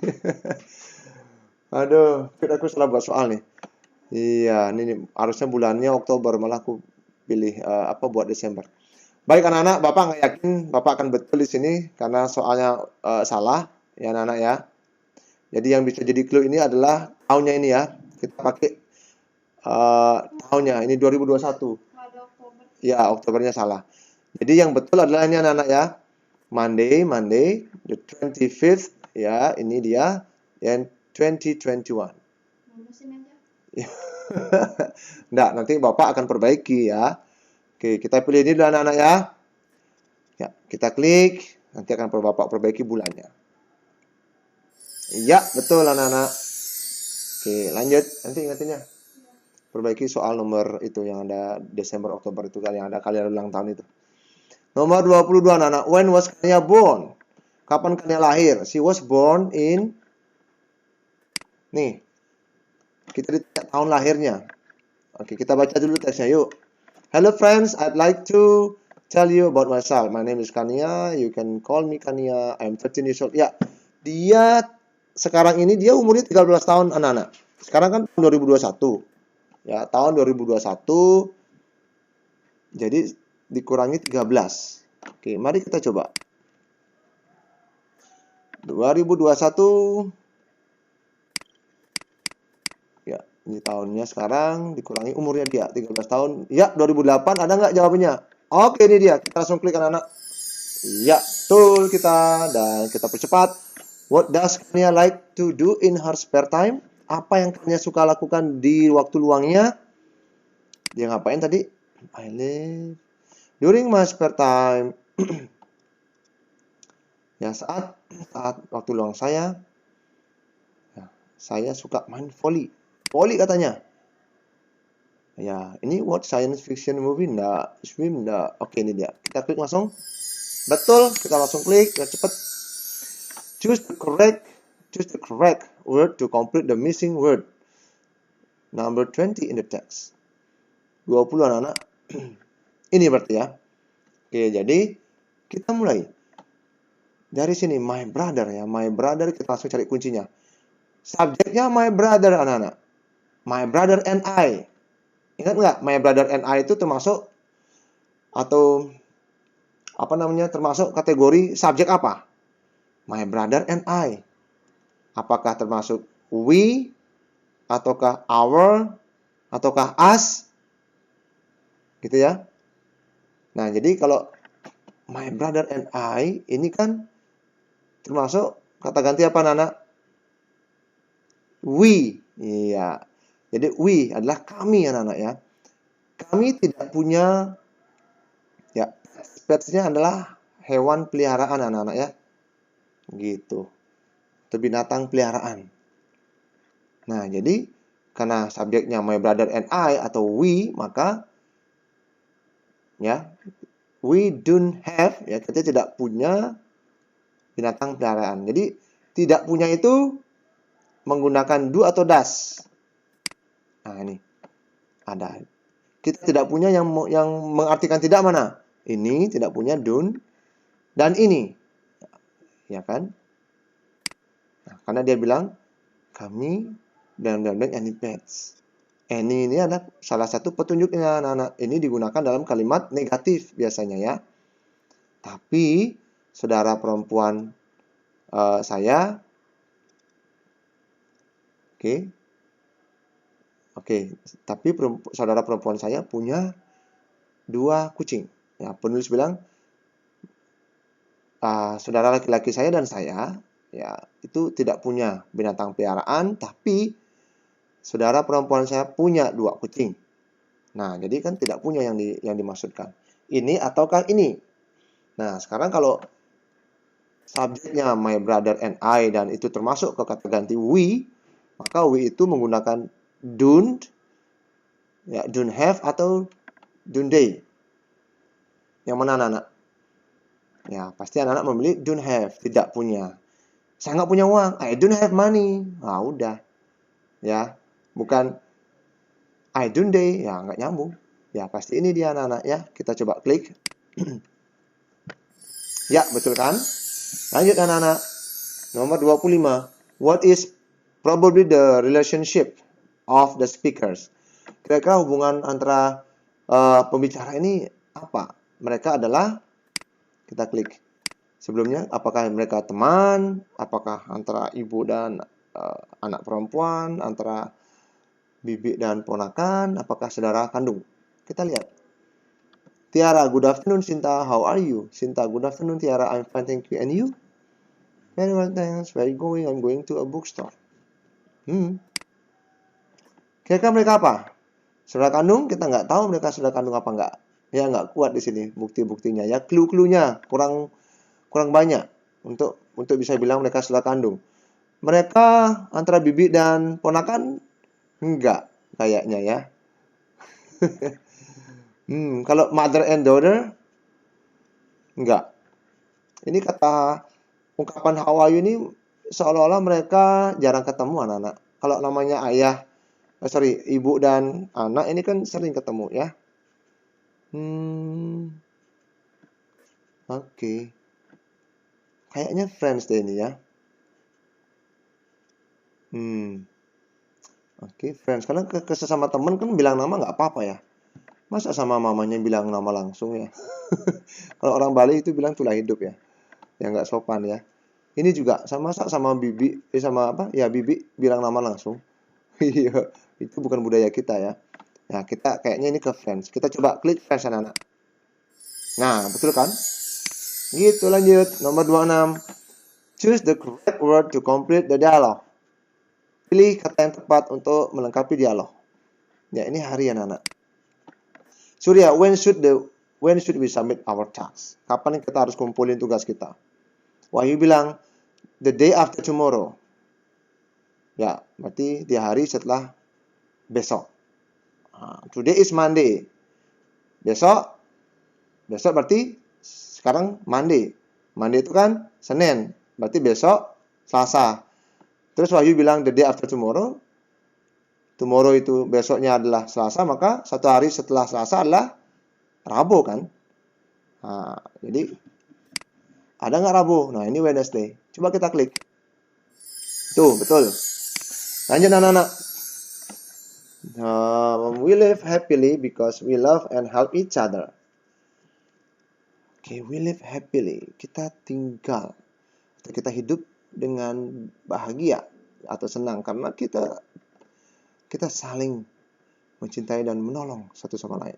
Aduh, aku salah buat soal nih. Iya, ini harusnya bulannya Oktober, malah aku pilih buat Desember. Baik anak-anak, Bapak nggak yakin Bapak akan betul di sini karena soalnya salah ya anak-anak ya. Jadi yang bisa jadi clue ini adalah tahunnya ini ya. Kita pakai tahunnya, ini 2021. Ada Oktober. Ya, Oktobernya salah. Jadi yang betul adalah ini anak-anak ya. Monday, the 25th ya, ini dia, dan 2021. Lulusin aja. Nggak, nanti Bapak akan perbaiki ya. Oke, kita pilih ini dulu anak-anak ya. Ya, kita klik, nanti akan Bapak perbaiki bulannya. Ya, betul anak-anak. Oke, lanjut. Nanti ingatinnya. Perbaiki soal nomor itu yang ada Desember, Oktober itu yang ada kalian ulang tahun itu. Nomor 22 anak-anak. When was Kania born? Kapan Kania lahir? She was born in... Nih. Kita ditanya tahun lahirnya. Oke, kita baca dulu teksnya yuk. Hello friends, I'd like to tell you about myself. My name is Kania. You can call me Kania. I'm 13 years old. Ya, dia sekarang ini dia umurnya 13 tahun anak-anak. Sekarang kan 2021. Ya, tahun 2021. Jadi dikurangi 13. Oke, mari kita coba. 2021. Ya, ini tahunnya sekarang dikurangi umurnya dia 13 tahun. Ya, 2008 ada nggak jawabannya? Oke, ini dia. Kita langsung klik anak-anak. Ya, betul kita. Dan kita percepat. What does Kania like to do in her spare time? Apa yang Kania suka lakukan di waktu luangnya? Dia ngapain tadi? I live during my spare time. Ya, saat waktu luang saya, ya, saya suka main volley. Volley katanya. Ya, ini what science fiction movie? Nggak, swim nggak. Oke, ini dia. Kita klik langsung. Betul, kita langsung klik. Ya, cepet. Choose the correct word to complete the missing word. Number 20 in the text. 20 anak-anak. Ini berarti ya. Oke, jadi kita mulai. Dari sini, my brother ya. My brother, kita langsung cari kuncinya. Subjeknya my brother anak-anak. My brother and I. Ingat nggak? My brother and I itu termasuk atau termasuk kategori subjek apa? My brother and I. Apakah termasuk we, ataukah our, ataukah us? Gitu ya. Nah, jadi kalau my brother and I ini kan termasuk kata ganti apa anak-anak? We. Iya. Jadi we adalah kami anak-anak ya. Kami tidak punya ya, pets-nya adalah hewan peliharaan anak-anak ya. Gitu. Atau binatang peliharaan. Nah, jadi karena subjeknya my brother and I atau we, maka ya, we don't have, ya, kita tidak punya binatang peliharaan. Jadi tidak punya itu menggunakan do atau does. Nah, ini ada. Kita tidak punya yang mengartikan tidak mana? Ini tidak punya don't dan ini. Ya kan? Nah, karena dia bilang kami dan any pets. Any ini adalah salah satu petunjuknya anak-anak. Ini digunakan dalam kalimat negatif biasanya ya. Tapi saudara perempuan saya, oke, tapi saudara perempuan saya punya 2 kucing. Ya, penulis bilang saudara laki-laki saya dan saya ya itu tidak punya binatang peliharaan, tapi saudara perempuan saya punya 2 kucing. Nah, jadi kan tidak punya yang dimaksudkan. Ini ataukah ini? Nah, sekarang kalau subjeknya my brother and I dan itu termasuk ke kata ganti we, maka we itu menggunakan don't, ya, don't have atau don't they. Yang mana anak-anak? Ya, pasti anak-anak memilih don't have, tidak punya. Saya nggak punya uang, I don't have money. Nah, udah. Ya, bukan I don't they, ya nggak nyambung. Ya, pasti ini dia anak-anak ya. Kita coba klik. Ya, betul kan? Lanjut anak-anak. Nomor 25. What is probably the relationship of the speakers? Kira-kira hubungan antara pembicara ini apa? Mereka adalah, kita klik. Sebelumnya, apakah mereka teman? Apakah antara ibu dan anak perempuan? Antara bibi dan ponakan? Apakah saudara kandung? Kita lihat. Tiara, good afternoon, Sinta. How are you? Sinta, good afternoon, Tiara. I'm fine, thank you. And you? Very well, thanks. Where are you going? I'm going to a bookstore. Kira-kira mereka apa? Saudara kandung, kita nggak tahu mereka saudara kandung apa nggak. Ya, nggak kuat di sini bukti-buktinya. Ya, clue-cluenya kurang banyak untuk bisa bilang mereka saudara kandung. Mereka antara bibi dan ponakan? Enggak, kayaknya ya. Kalau mother and daughter? Enggak. Ini kata ungkapan how are you ini seolah-olah mereka jarang ketemu anak-anak. Kalau namanya ibu dan anak ini kan sering ketemu ya. Oke. Kayaknya friends deh ini ya. Oke, friends. Karena sesama teman kan bilang nama nggak apa-apa ya. Masa sama mamanya bilang nama langsung ya? Kalau orang Bali itu bilang tulah hidup ya. Ya nggak sopan ya. Ini juga sama bibi, sama apa? Ya bibi bilang nama langsung. Iya, itu bukan budaya kita ya. Nah, kita kayaknya ini ke friends. Kita coba klik friends anak-anak. Nah, betul kan? Gitu, lanjut. Nomor 26. Choose the correct word to complete the dialogue. Pilih kata yang tepat untuk melengkapi dialog. Ya, ini hari anak-anak. Surya, when should we submit our task? Kapan kita harus kumpulin tugas kita? Wahyu bilang, the day after tomorrow. Ya, berarti di hari setelah besok. Today is Monday. Besok berarti sekarang Monday. Monday itu kan Senin. Berarti besok Selasa. Terus Wahyu bilang the day after tomorrow. Tomorrow itu besoknya adalah Selasa, maka satu hari setelah Selasa adalah Rabu kan. Jadi ada nggak Rabu? Nah, ini Wednesday. Coba kita klik. Tuh, betul. Lanjut anak-anak. We live happily because we love and help each other. Oke, we live happily. Kita tinggal atau kita hidup dengan bahagia atau senang karena kita saling mencintai dan menolong satu sama lain.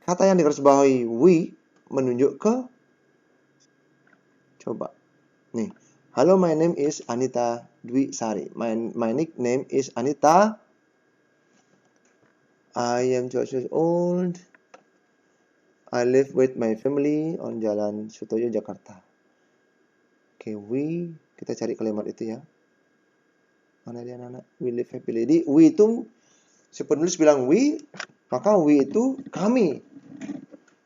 Kata yang digarisbawahi we menunjuk ke, coba. Nih. Halo, my name is Anita Dwi Sari. My nickname is Anita. I am 12 years old. I live with my family on Jalan Sutoyo, Jakarta. Oke, kita cari kalimat itu ya. Mana dia anak? We live happily. Jadi, we itu, si penulis bilang we, maka we itu kami.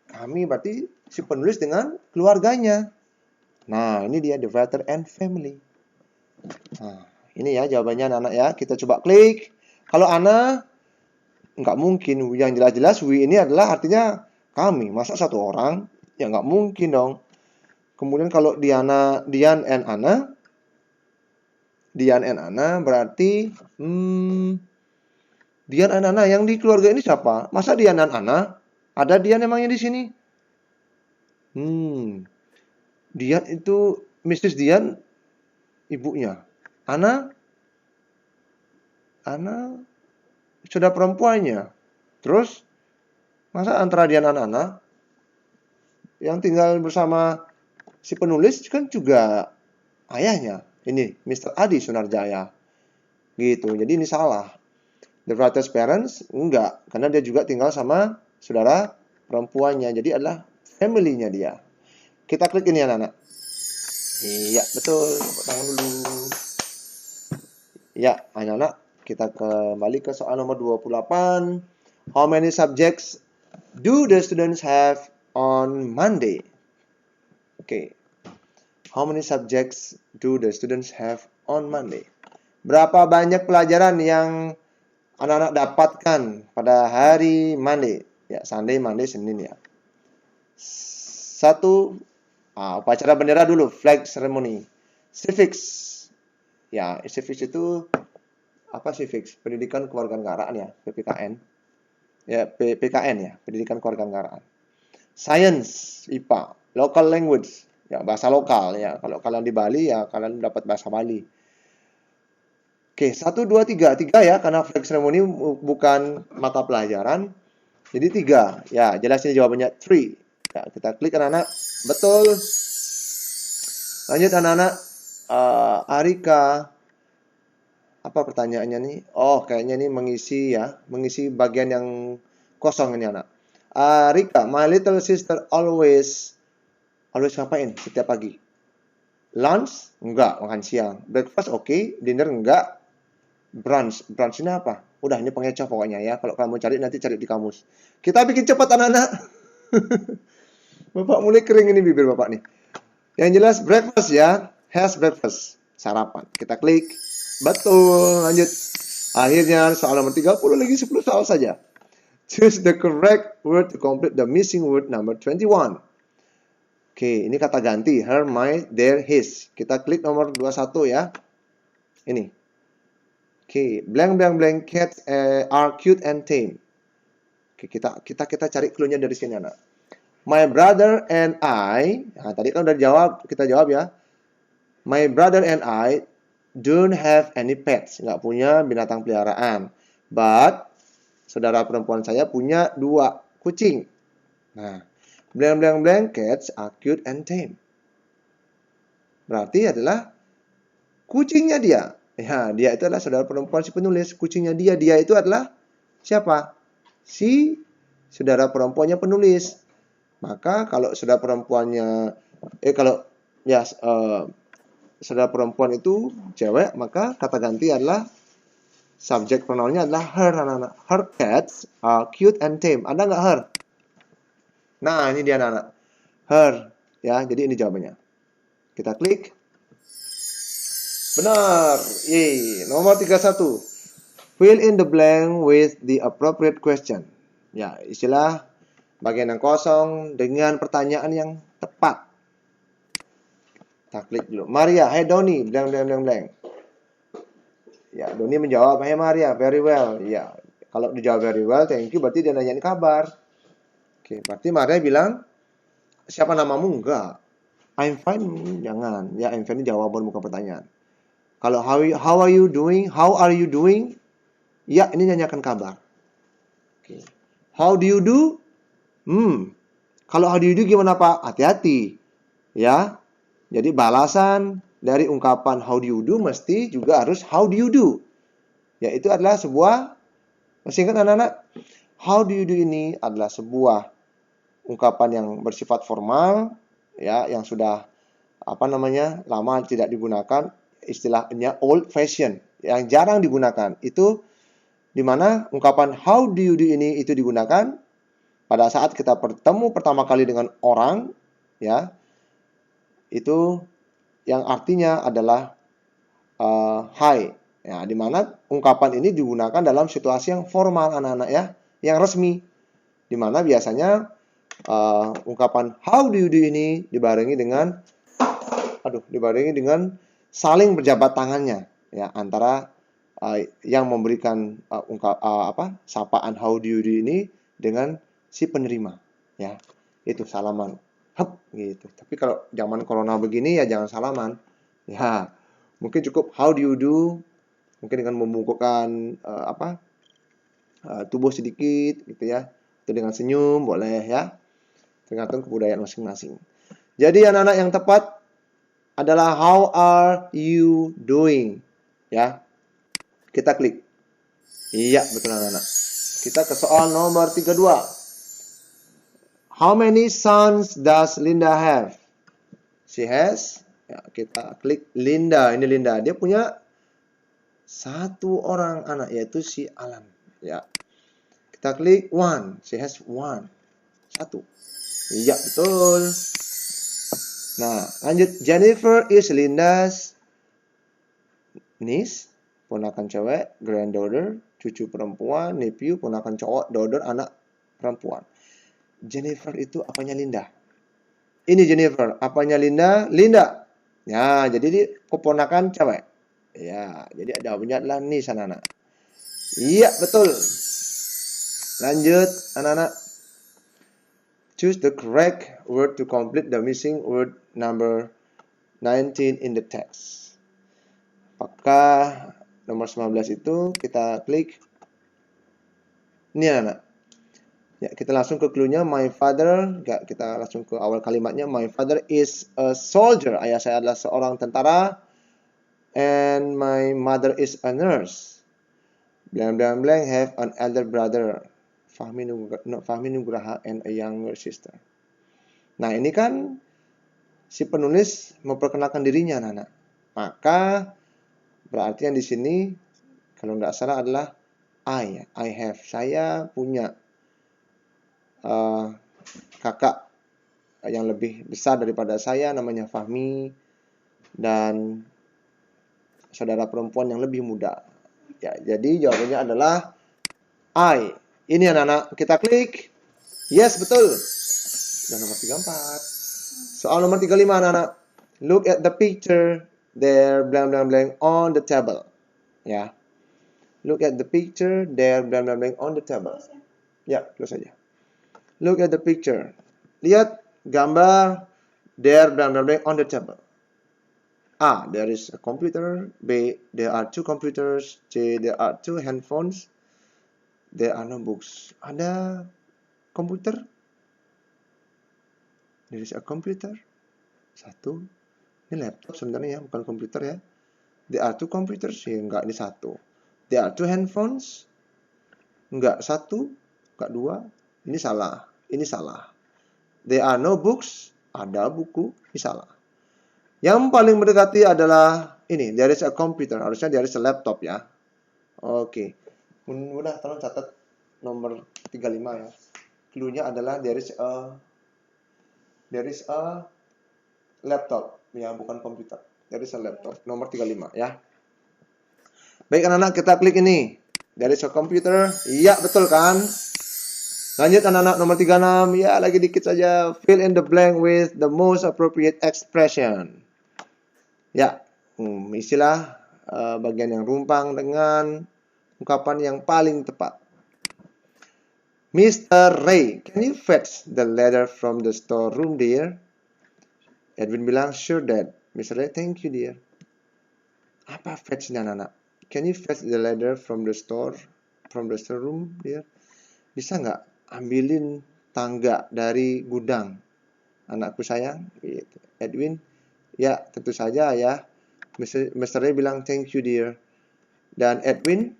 Kami berarti si penulis dengan keluarganya. Nah, ini dia the writer and family. Nah, ini ya jawabannya anak-anak ya. Kita coba klik. Kalau Ana, nggak mungkin. Yang jelas-jelas we ini adalah artinya kami. Masa satu orang? Ya nggak mungkin dong. Kemudian kalau Dian and Ana berarti Dian and Ana yang di keluarga ini siapa? Masa Dian dan Ana? Ada Dian emangnya di sini? Dian itu Mrs. Dian ibunya. Ana saudara perempuannya. Terus masa antara Dian dan Ana yang tinggal bersama si penulis kan juga ayahnya. Ini Mr. Adi Sunarjaya. Gitu. Jadi ini salah. The writer's parents enggak, karena dia juga tinggal sama saudara perempuannya. Jadi adalah family-nya dia. Kita klik ini anak-anak. Iya, betul. Tepuk tangan dulu. Ya, anak-anak, kita kembali ke soal nomor 28. How many subjects do the students have on Monday? Oke. How many subjects do the students have on Monday? Berapa banyak pelajaran yang anak-anak dapatkan pada hari Monday? Ya, Sunday, Monday, Senin ya. 1. Upacara bendera dulu, flag ceremony. Civics. Ya, civics itu apa civics? Pendidikan kewarganegaraan ya, PPKN. Ya, PKN ya, pendidikan kewarganegaraan. Science, IPA. Local language, ya bahasa lokal ya. Kalau kalian di Bali ya kalian dapat bahasa Bali. Oke, 1, 2, 3. 3 ya, karena flag ceremony bukan mata pelajaran. Jadi 3. Ya, jelas ini jawabannya 3. Ya, kita klik anak-anak. Betul. Lanjut anak-anak. Arika. Apa pertanyaannya nih? Oh, kayaknya ini mengisi ya. Mengisi bagian yang kosong ini anak. Arika, my little sister always ngapain setiap pagi? Lunch? Enggak, makan siang. Breakfast oke. Dinner enggak. Brunch ini apa? Udah, ini pengecoh pokoknya ya. Kalau kamu cari, nanti cari di kamus. Kita bikin cepat anak-anak. Bapak mulai kering ini bibir bapak nih. Yang jelas breakfast ya. Has breakfast. Sarapan. Kita klik. Betul. Lanjut. Akhirnya soal nomor 30 lagi 10 soal saja. Choose the correct word to complete the missing word number 21. Oke, ini kata ganti. Her, my, their, his. Kita klik nomor 21 ya. Ini. Oke, blank blank blank cats are cute and tame. Oke, kita cari clue-nya dari sini anak. My brother and I, nah tadi kan udah kita jawab ya. My brother and I don't have any pets, nggak punya binatang peliharaan. But saudara perempuan saya punya 2 kucing. Nah, blank blank blank cats are cute and tame. Berarti adalah kucingnya dia. Ya, dia itu adalah saudara perempuan si penulis. Kucingnya dia itu adalah siapa? Si saudara perempuannya penulis. Maka kalau saudara perempuannya saudara perempuan itu cewek, maka kata ganti adalah subjek pronounnya adalah her anak-anak. Her cats are cute and tame. Ada nggak her? Nah, ini dia anak-anak. Her ya, jadi ini jawabannya. Kita klik. Benar. Yeay. Nomor 31. Fill in the blank with the appropriate question. Ya, istilah bagian yang kosong dengan pertanyaan yang tepat. Kita klik dulu. Maria, hey Doni, blank blank blank blank. Ya, Doni menjawab, hey Maria, very well. Ya, kalau dijawab very well, thank you, berarti dia nanyain kabar. Oke, berarti Maria bilang, siapa namamu? Enggak. I'm fine, jangan. Ya, I'm fine ini jawaban bukan pertanyaan. Kalau how are you doing? How are you doing? Ya, ini nanyakan kabar. Oke. How do you do? Kalau how do you do gimana Pak? Hati-hati. Ya. Jadi balasan dari ungkapan how do you do mesti juga harus how do you do. Ya, itu adalah sebuah, masih ingat anak-anak? How do you do ini adalah sebuah ungkapan yang bersifat formal, ya, yang sudah lama tidak digunakan, istilahnya old fashion, yang jarang digunakan. Itu di mana ungkapan how do you do ini itu digunakan pada saat kita bertemu pertama kali dengan orang, ya, itu yang artinya adalah hi. Ya, di mana ungkapan ini digunakan dalam situasi yang formal anak-anak ya, yang resmi. Di mana biasanya ungkapan how do you do ini dibarengi dengan saling berjabat tangannya ya antara yang memberikan sapaan how do you do ini dengan si penerima ya. Itu salaman. Hap gitu. Tapi kalau zaman corona begini ya jangan salaman. Ya, mungkin cukup how do you do, mungkin dengan membungkukkan tubuh sedikit gitu ya. Atau dengan senyum boleh ya. Tergantung kebudayaan masing-masing. Jadi anak-anak yang tepat adalah how are you doing? Ya. Kita klik. Iya, betul anak-anak. Kita ke soal nomor 32. How many sons does Linda have? She has. Ya, kita klik Linda. Ini Linda. Dia punya satu orang anak, yaitu si Alan. Ya. Kita klik one. She has one. Satu. Iya, betul. Nah, lanjut. Jennifer is Linda's niece, ponakan cewek, granddaughter, cucu perempuan, nephew, ponakan cowok, daughter, anak perempuan. Jennifer itu apanya Linda? Ini Jennifer, apanya Linda? Linda. Ya, jadi ini keponakan cewek. Ya, jadi jawabannya adalah niece anak-anak. Iya, betul. Lanjut, anak-anak. Choose the correct word to complete the missing word number 19 in the text. Apakah nomor 19 itu kita klik. Ini anak-anak. Ya, kita langsung ke clue-nya. My father. Enggak, kita langsung ke awal kalimatnya. My father is a soldier. Ayah saya adalah seorang tentara. And my mother is a nurse. Blank blank blank have an elder brother. Fahmi Nugraha and a younger sister. Nah, ini kan si penulis memperkenalkan dirinya, anak-anak. Maka berarti yang di sini kalau nggak salah adalah I have. Saya punya kakak yang lebih besar daripada saya, namanya Fahmi, dan saudara perempuan yang lebih muda. Ya, jadi jawabannya adalah I. Ini anak-anak, kita klik. Yes, betul. Dan nomor 34. Soal nomor 35 anak-anak. Look at the picture there blank blank blank on the table. Ya. Look at the picture there blank blank blank on the table. Ya, close saja. Look at the picture. Lihat gambar there blank blank blank on the table. A. There is a computer. B. There are two computers. C. There are two handphones. There are no books. Ada komputer. There is a computer. Satu. Ini laptop sebenarnya ya, bukan komputer ya. There are two computers. Ya, enggak, ini satu. There are two handphones. Enggak, satu. Enggak, dua. Ini salah. Ini salah. There are no books. Ada buku. Ini salah. Yang paling mendekati adalah ini. There is a computer. Harusnya there is a laptop ya. Oke. Mudah, tolong catat nomor 35 ya. Clue-nya adalah there is a laptop. Ya, bukan komputer. There is a laptop. Nomor 35 ya. Baik anak-anak, kita klik ini. There is a computer. Iya, betul kan? Lanjut anak-anak, nomor 36. Ya, lagi dikit saja. Fill in the blank with the most appropriate expression. Ya, isilah bagian yang rumpang dengan ungkapan yang paling tepat. Mr. Ray, can you fetch the letter from the storeroom, dear? Edwin bilang, sure, Dad. Mr. Ray, thank you, dear. Apa fetch-nya, anak-anak? Can you fetch the letter from the storeroom, dear? Bisa nggak ambilin tangga, dari gudang. Anakku sayang, gitu. Edwin, ya tentu saja ya. Mr. Ray bilang thank you dear. Dan Edwin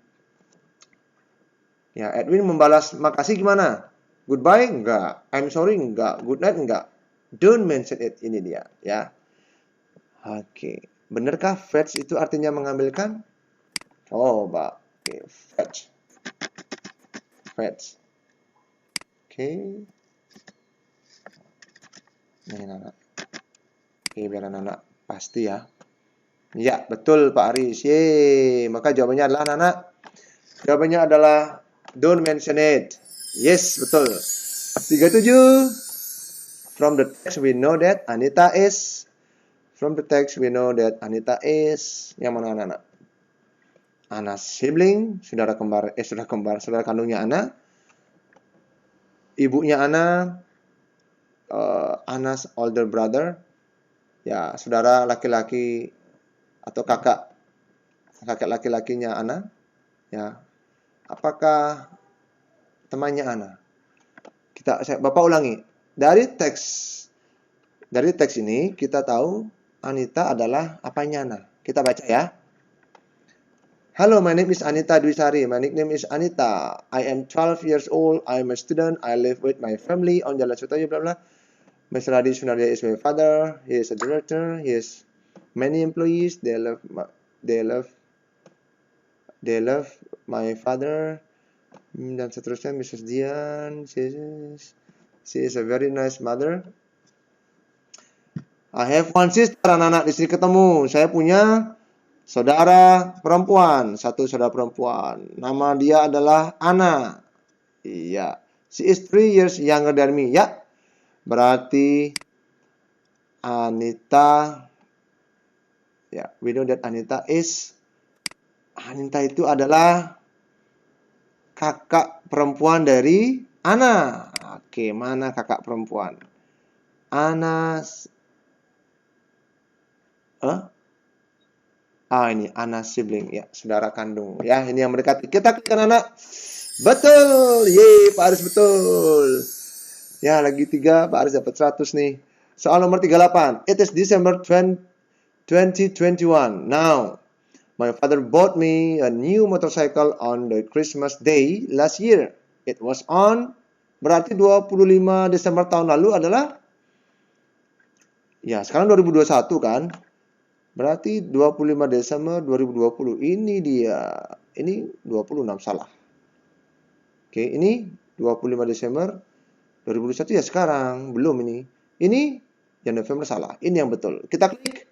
membalas makasih gimana? Goodbye enggak? I'm sorry enggak? Good night enggak? Don't mention it. Ini dia ya. Oke. Benarkah fetch itu artinya mengambilkan? Coba. Oke, fetch. Fetch. Oke. Ini anak. Oke, biar anak pasti ya. Ya, betul Pak Aris. Yeay. Maka jawabannya adalah anak. Jawabannya adalah don't mention it. Yes, betul. 37. From the text we know that Anita is. From the text we know that Anita is. Yang mana anak-anak? Anna's sibling, saudara kandungnya Anna. Ibunya Anna, Anna's older brother. Ya, saudara laki-laki atau kakak laki-lakinya Anna. Ya. Apakah temannya Anna? Bapak ulangi. Dari teks ini kita tahu Anita adalah apanya Anna. Kita baca ya. Hello, my name is Anita Dwisari. My nickname is Anita. I am 12 years old. I am a student. I live with my family on Jalan Sutoyo, blah blah. Mr. Adi Sunarya is my father. He is a director. He has many employees. They love my father. Dan seterusnya, Mrs. Dian. She is a very nice mother. I have one sister. Anak-anak di sini ketemu. Saya punya saudara perempuan. Satu saudara perempuan. Nama dia adalah Anna. Iya. She is 3 years younger than me. Ya. Berarti Anita. Ya. We know that Anita itu adalah kakak perempuan dari Anna. Oke, mana kakak perempuan? Anna's ini Anna's sibling ya, saudara kandung. Ya, ini yang mendekati. Kita klik anak. Betul. Yeay, Pak Aris betul. Ya, lagi 3, Pak Aris dapat 100 nih. Soal nomor 38. It is December 2021. Now, my father bought me a new motorcycle on the Christmas day last year. It was on, berarti 25 Desember tahun lalu adalah, ya sekarang 2021 kan. Berarti 25 Desember 2020. Ini dia. Ini 26 salah. Oke, ini 25 Desember 2021 ya sekarang. Belum ini. Ini yang November salah. Ini yang betul. Kita klik.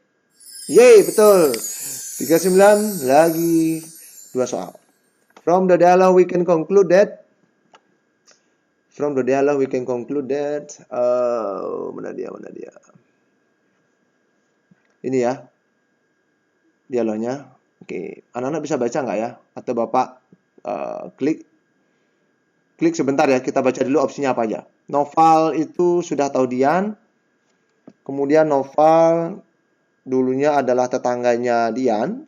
Yeay, betul. 39 lagi 2 soal. From the dialogue we can conclude that mana dia? Ini ya. Dialognya. Oke, anak-anak bisa baca nggak ya? Atau Bapak klik sebentar ya, kita baca dulu opsinya apa aja. Noval itu sudah tahu Dian. Kemudian Noval dulunya adalah tetangganya Dian.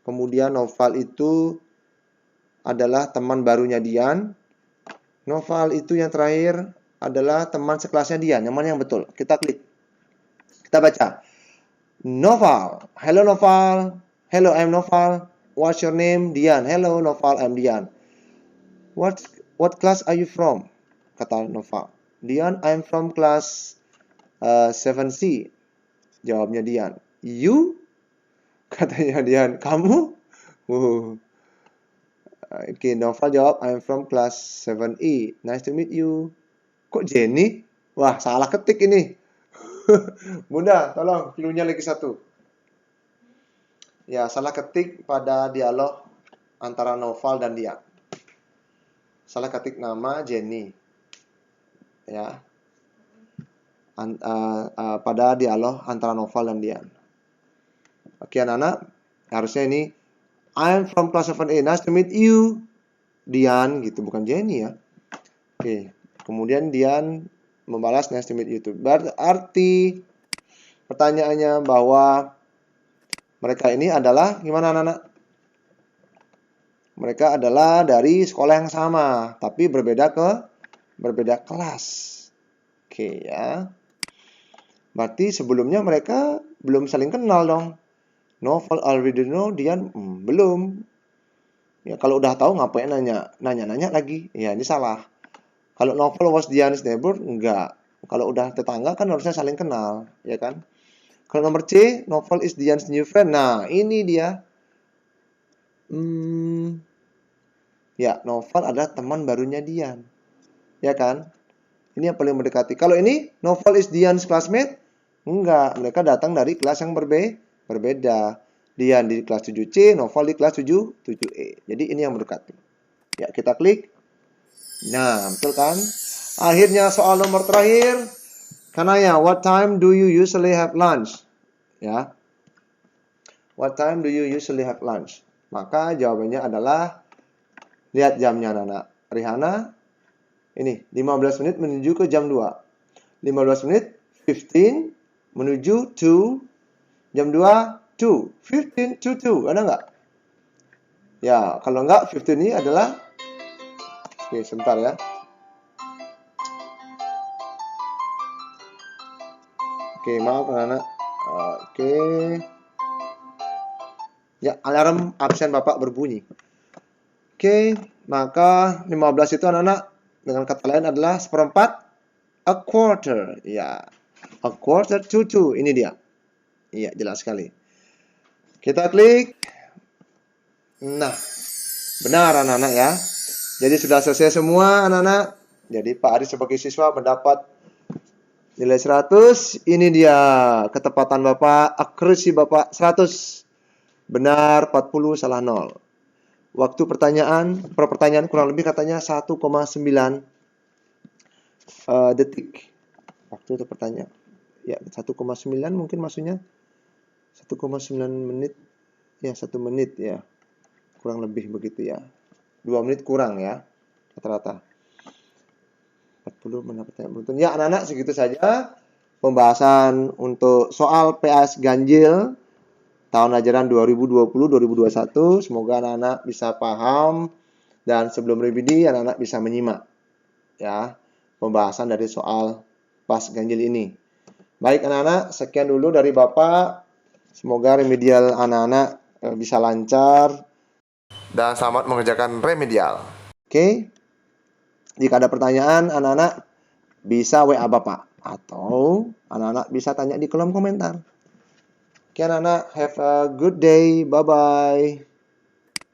Kemudian Noval itu adalah teman barunya Dian. Noval itu yang terakhir adalah teman sekelasnya Dian. Yang mana yang betul? Kita klik. Kita baca. Noval. Hello Noval. Hello, I'm Noval. What's your name? Dian. Hello Noval, I'm Dian. What class are you from? Kata Noval. Dian, I'm from class 7C. Jawabnya Dian. You? Katanya Dian. Kamu? Oke, Noval jawab, I'm from class 7E. Nice to meet you. Kok Jenny? Wah, salah ketik ini. Bunda, tolong clue-nya lagi 1. Ya, salah ketik pada dialog antara Noval dan Dian. Salah ketik nama Jenny. Ya. Pada dialog antara Noval dan Dian. Oke, anak-anak. Harusnya ini I'm from class 7A. Nice to meet you. Dian gitu, bukan Jenny ya. Oke. Kemudian Dian membalas nice to meet you too. Berarti pertanyaannya bahwa mereka ini adalah gimana anak-anak? Mereka adalah dari sekolah yang sama, tapi berbeda berbeda kelas. Oke ya. Berarti sebelumnya mereka belum saling kenal dong. Novel already know, Dian belum. Ya kalau udah tahu ngapain nanya lagi. Ya ini salah. Kalau Novel was Dian's neighbor, enggak. Kalau udah tetangga kan harusnya saling kenal, ya kan? Kalau nomor C, Novel is Dian's new friend. Nah, ini dia. Ya, Novel adalah teman barunya Dian. Ya kan? Ini yang paling mendekati. Kalau ini, Novel is Dian's classmate? Enggak, mereka datang dari kelas yang berbeda. Dian di kelas 7C, Novel di kelas 7E. Jadi ini yang mendekati. Ya, kita klik. Nah, betul kan? Akhirnya soal nomor terakhir. Kanaya, what time do you usually have lunch? Ya. What time do you usually have lunch? Maka jawabannya adalah, lihat jamnya anak-anak. Rihana, ini 15 menit menuju ke jam 2. 15 menit, 15 menuju to jam 2, 2. 15 to 2, ada nggak? Ya, kalau nggak, 15 ini adalah, oke, sebentar ya. Oke, maaf anak-anak. Oke. Ya, alarm absen Bapak berbunyi. Oke, maka 15 itu anak-anak dengan kata lain adalah seperempat, a quarter. Ya, a quarter to 2. Ini dia. Iya, jelas sekali. Kita klik. Nah, benar anak-anak ya. Jadi sudah selesai semua anak-anak. Jadi Pak Aris sebagai siswa mendapat nilai 100. Ini dia ketepatan Bapak, akurasi Bapak 100. Benar 40, salah 0. Waktu per pertanyaan kurang lebih katanya 1,9 detik. Waktu untuk pertanyaan. Ya, 1,9 mungkin maksudnya. 1,9 menit. Ya, 1 menit ya. Kurang lebih begitu ya. 2 menit kurang ya. Rata-rata. 40 benar pertanyaan beruntun. Ya, anak-anak segitu saja pembahasan untuk soal PAS ganjil tahun ajaran 2020-2021. Semoga anak-anak bisa paham dan sebelum reviewing anak-anak bisa menyimak ya pembahasan dari soal PAS ganjil ini. Baik anak-anak, sekian dulu dari Bapak. Semoga remedial anak-anak bisa lancar dan selamat mengerjakan remedial. Oke. Jika ada pertanyaan, anak-anak bisa WA Bapak atau anak-anak bisa tanya di kolom komentar. Oke anak-anak, have a good day. Bye-bye.